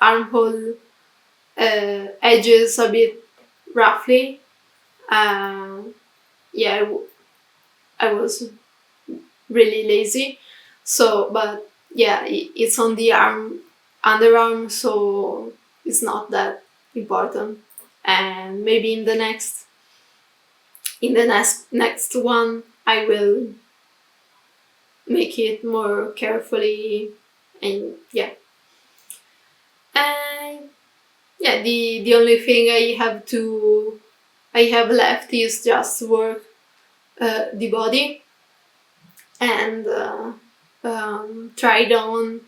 armhole edges a bit roughly. Yeah, I was really lazy. So, but yeah, it's on the underarm, so it's not that important. And maybe in the next one, I will make it more carefully, and yeah. And yeah, the only thing I have left is just work the body and try it on.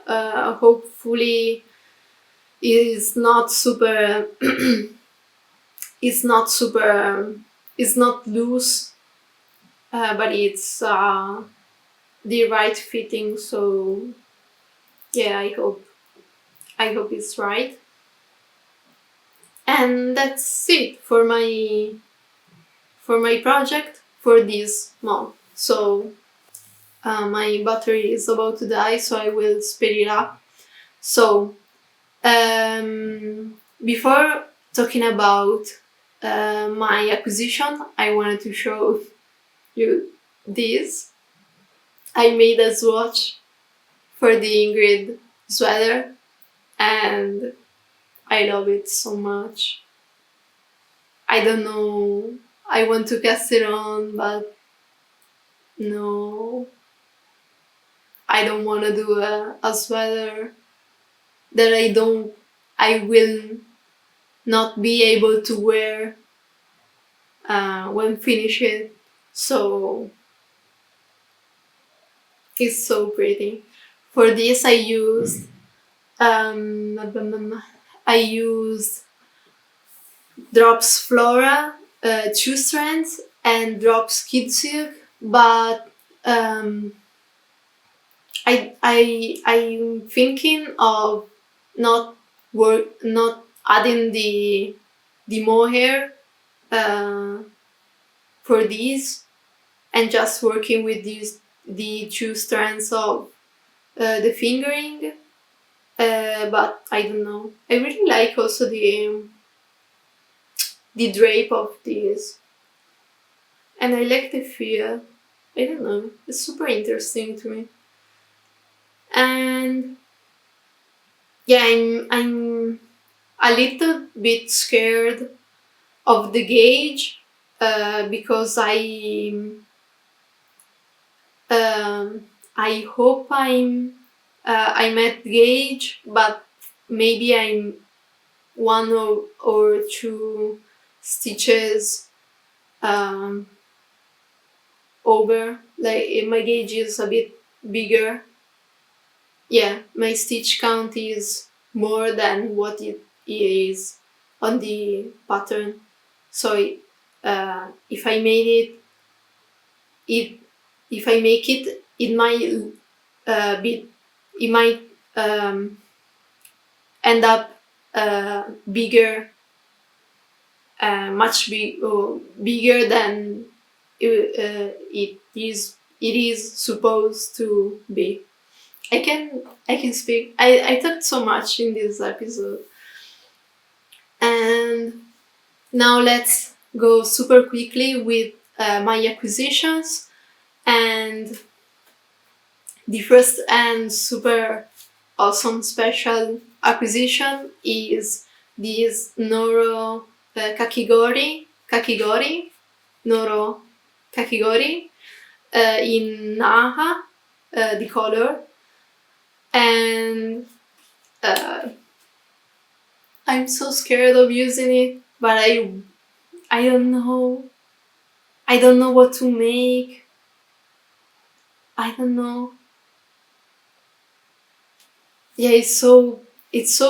Hopefully, it's not super. It's not super. It's not loose, but it's the right fitting. So yeah, I hope it's right. And that's it for my project for this month. So my battery is about to die, so I will speed it up. So before talking about my acquisition, I wanted to show you this. I made a swatch for the Ingrid Sweater, and I love it so much. I don't know. I want to cast it on, but no. I don't want to do a sweater that I will not be able to wear when finished. So it's so pretty. For this, I used Drops Flora 2 strands and Drops Kid Silk, but I'm thinking of not adding the mohair for these, and just working with the 2 strands of the fingering. But I don't know. I really like also the drape of these, and I like the feel. I don't know. It's super interesting to me. And yeah, I'm a little bit scared of the gauge because I hope I'm at gauge, but maybe I'm 1 or 2 stitches over. Like my gauge is a bit bigger. Yeah, my stitch count is more than what it is on the pattern. So if I made if I make it, it might end up bigger, bigger than it is supposed to be. I can speak. I talked so much in this episode. And now let's go super quickly with my acquisitions. And the first and super awesome special acquisition is this Noro Kakigori, Noro Kakigori in Naha, the color. And I'm so scared of using it, but I don't know. I don't know what to make. I don't know. Yeah, it's so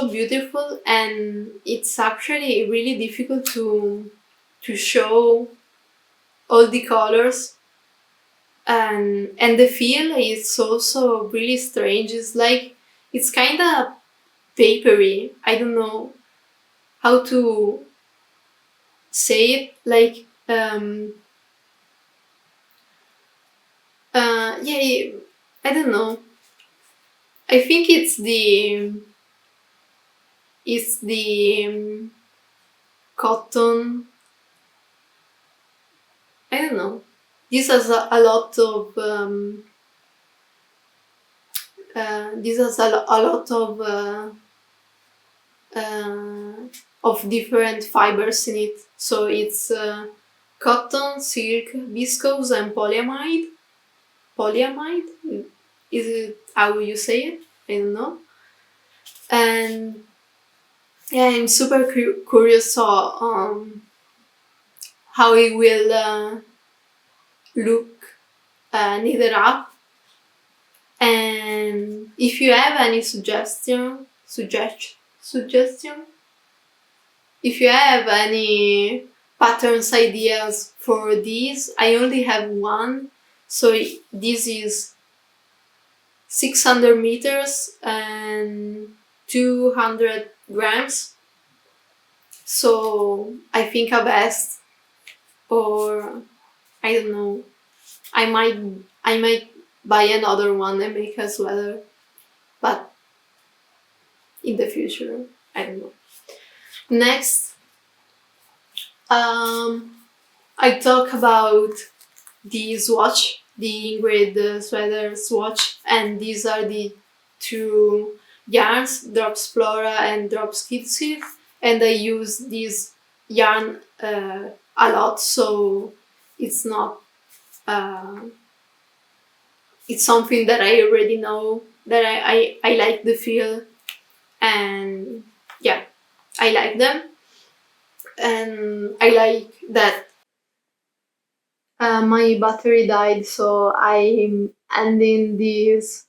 beautiful, and it's actually really difficult to show all the colors, and the feel is also really strange. It's like it's kind of papery. I don't know how to say it, like yeah, I don't know. I think it's the cotton. I don't know. This has a lot of this has a lot of different fibers in it. So it's cotton, silk, viscose, and polyamide. Polyamide? Is it how you say it? I don't know. And yeah, I'm super curious how it will look knitted up. And if you have any suggestion, if you have any patterns ideas for these, I only have one. So this is 600 meters and 200 grams. So I think a vest, or I don't know, I might buy another one and make a sweater, but in the future, I don't know. Next, I talk about the swatch, the Ingrid Sweater swatch, and these are the two yarns, Drops Flora and Drops Kitsi, and I use this yarn a lot, so it's not it's something that I already know, that I like the feel, and yeah, I like them, and I like that my battery died, so I'm ending this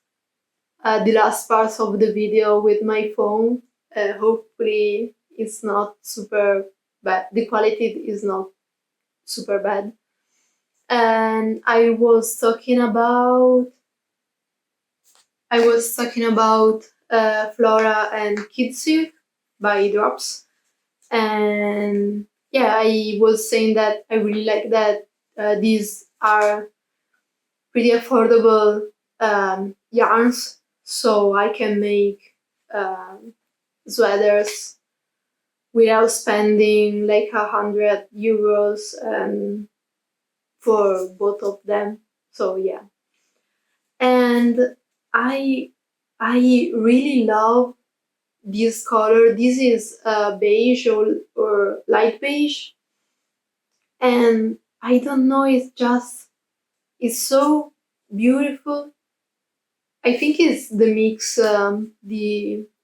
the last parts of the video with my phone. Hopefully it's not super bad, the quality is not super bad. And I was talking about Flora and Kitsu by Drops, and yeah, I was saying that I really like that these are pretty affordable yarns, so I can make sweaters without spending like €100 for both of them. So yeah, and I really love this color. This is beige or light beige, and I don't know, it's so beautiful. I think it's the mix.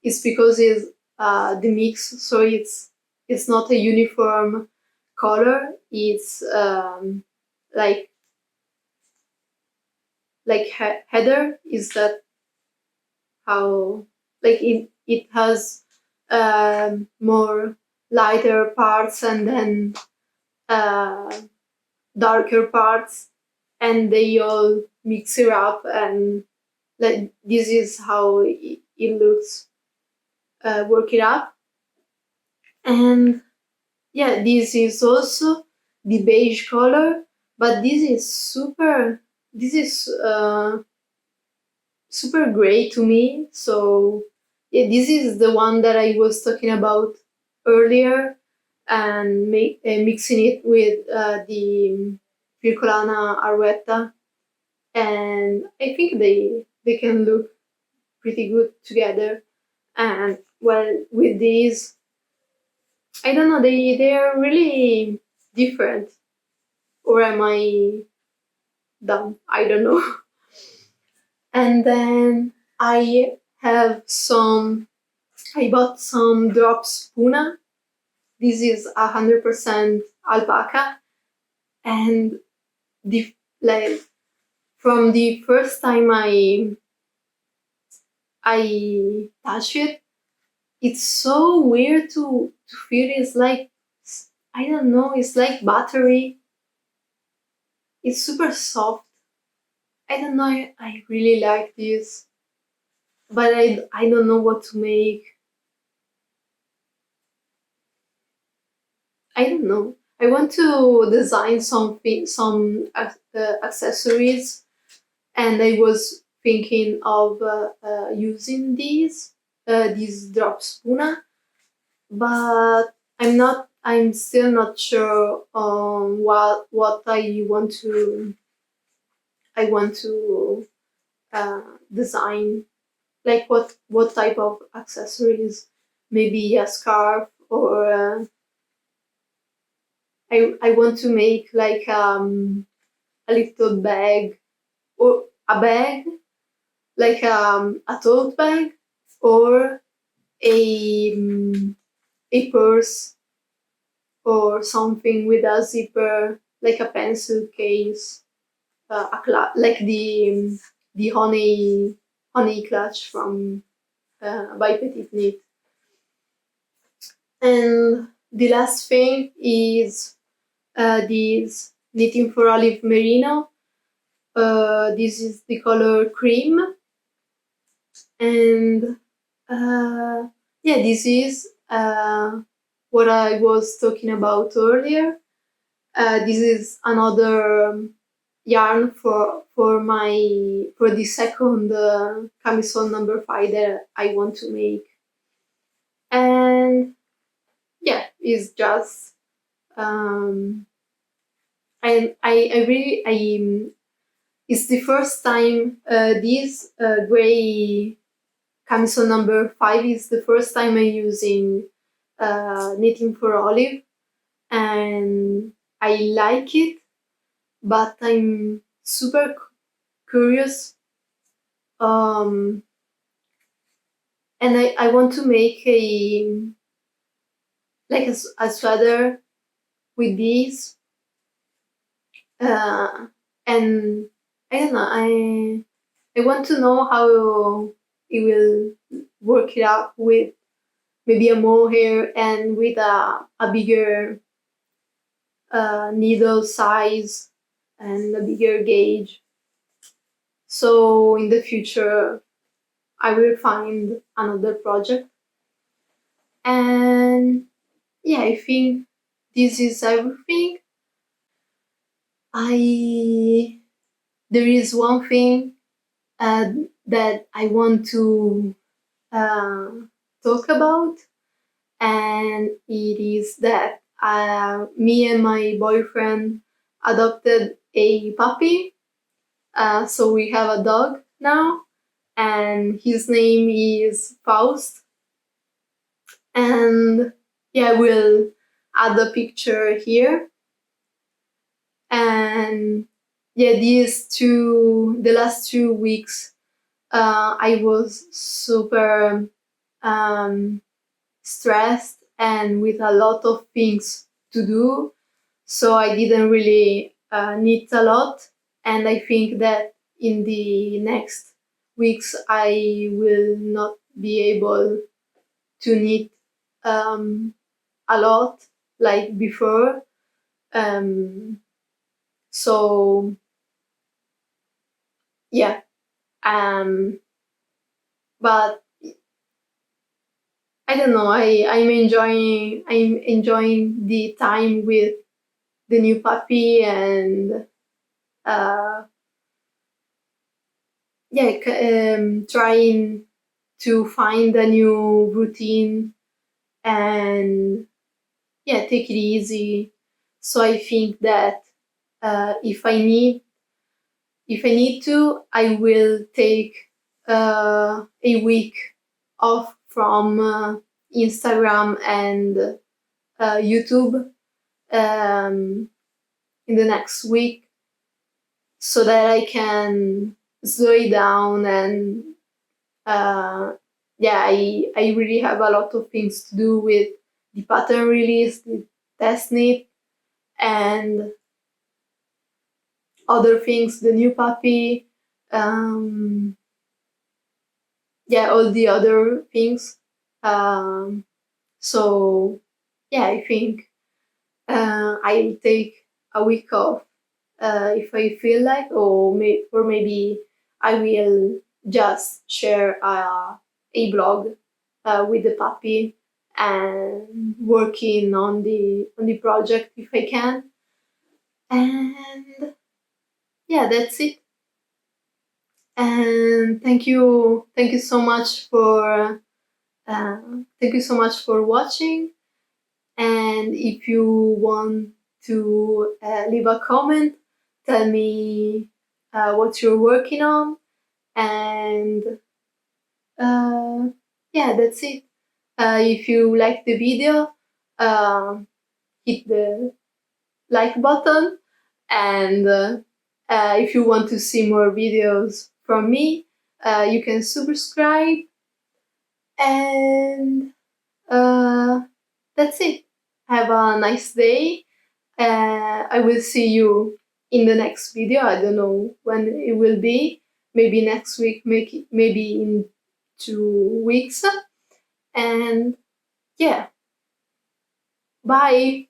It's because it's the mix, so it's not a uniform color. It's like heather. Is that how? Like it has more lighter parts and then darker parts, and they all mix it up, and like this is how it looks. Work it up, and yeah, this is also the beige color, but this is super gray to me. So yeah, this is the one that I was talking about earlier, and mixing it with the Filcolana Arwetta, and I think they can look pretty good together. And well, with these, I don't know, they are really different, or am I dumb? I don't know. And then I bought some drops Puna. This is 100% alpaca, and like from the first time I touch it, it's so weird to feel. It's like, I don't know, it's like buttery. It's super soft. I don't know, I really like this, but I don't know what to make. I don't know. I want to design some accessories, and I was thinking of using these drop spooner, but I'm still not sure on what I want to design, like what type of accessories, maybe a scarf, or I want to make like a little bag, or a bag, like a tote bag, or a purse, or something with a zipper, like a pencil case, like the honey clutch from by Petiteknit. And the last thing is this knitting for olive merino. This is the color cream, and yeah, this is what I was talking about earlier. This is another yarn for the second camisole number 5 that I want to make, and yeah, it's just I really it's the first time this gray camisole number 5 is the first time I'm using knitting for olive, and I like it, but I'm super curious, and I want to make a sweater with these, and I don't know, I want to know how it will work it out with maybe a mohair and with a bigger needle size and a bigger gauge. So in the future I will find another project. And yeah, I think this is everything. There is one thing that I want to talk about, and it is that me and my boyfriend adopted a puppy. So we have a dog now, and his name is Faust. And yeah, I will add a picture here. And yeah, the last 2 weeks, I was super stressed and with a lot of things to do, so I didn't really knit a lot, and I think that in the next weeks I will not be able to knit a lot like before. So yeah, but I don't know. I'm enjoying the time with the new puppy, and trying to find a new routine, and yeah, take it easy. So I think that if I need to, I will take a week off from Instagram and YouTube in the next week, so that I can slow it down. And yeah, I really have a lot of things to do with the pattern release, the test knit, and other things, the new puppy, yeah, all the other things. So yeah, I think I'll take a week off if I feel like, or maybe I will just share a blog with the puppy, and working on the project if I can. And yeah, that's it. And thank you so much for watching. And if you want to leave a comment, tell me what you're working on. And yeah, that's it. If you like the video, hit the like button. And if you want to see more videos from me, you can subscribe. And that's it. Have a nice day. I will see you in the next video. I don't know when it will be. Maybe next week, maybe in 2 weeks. And yeah, bye!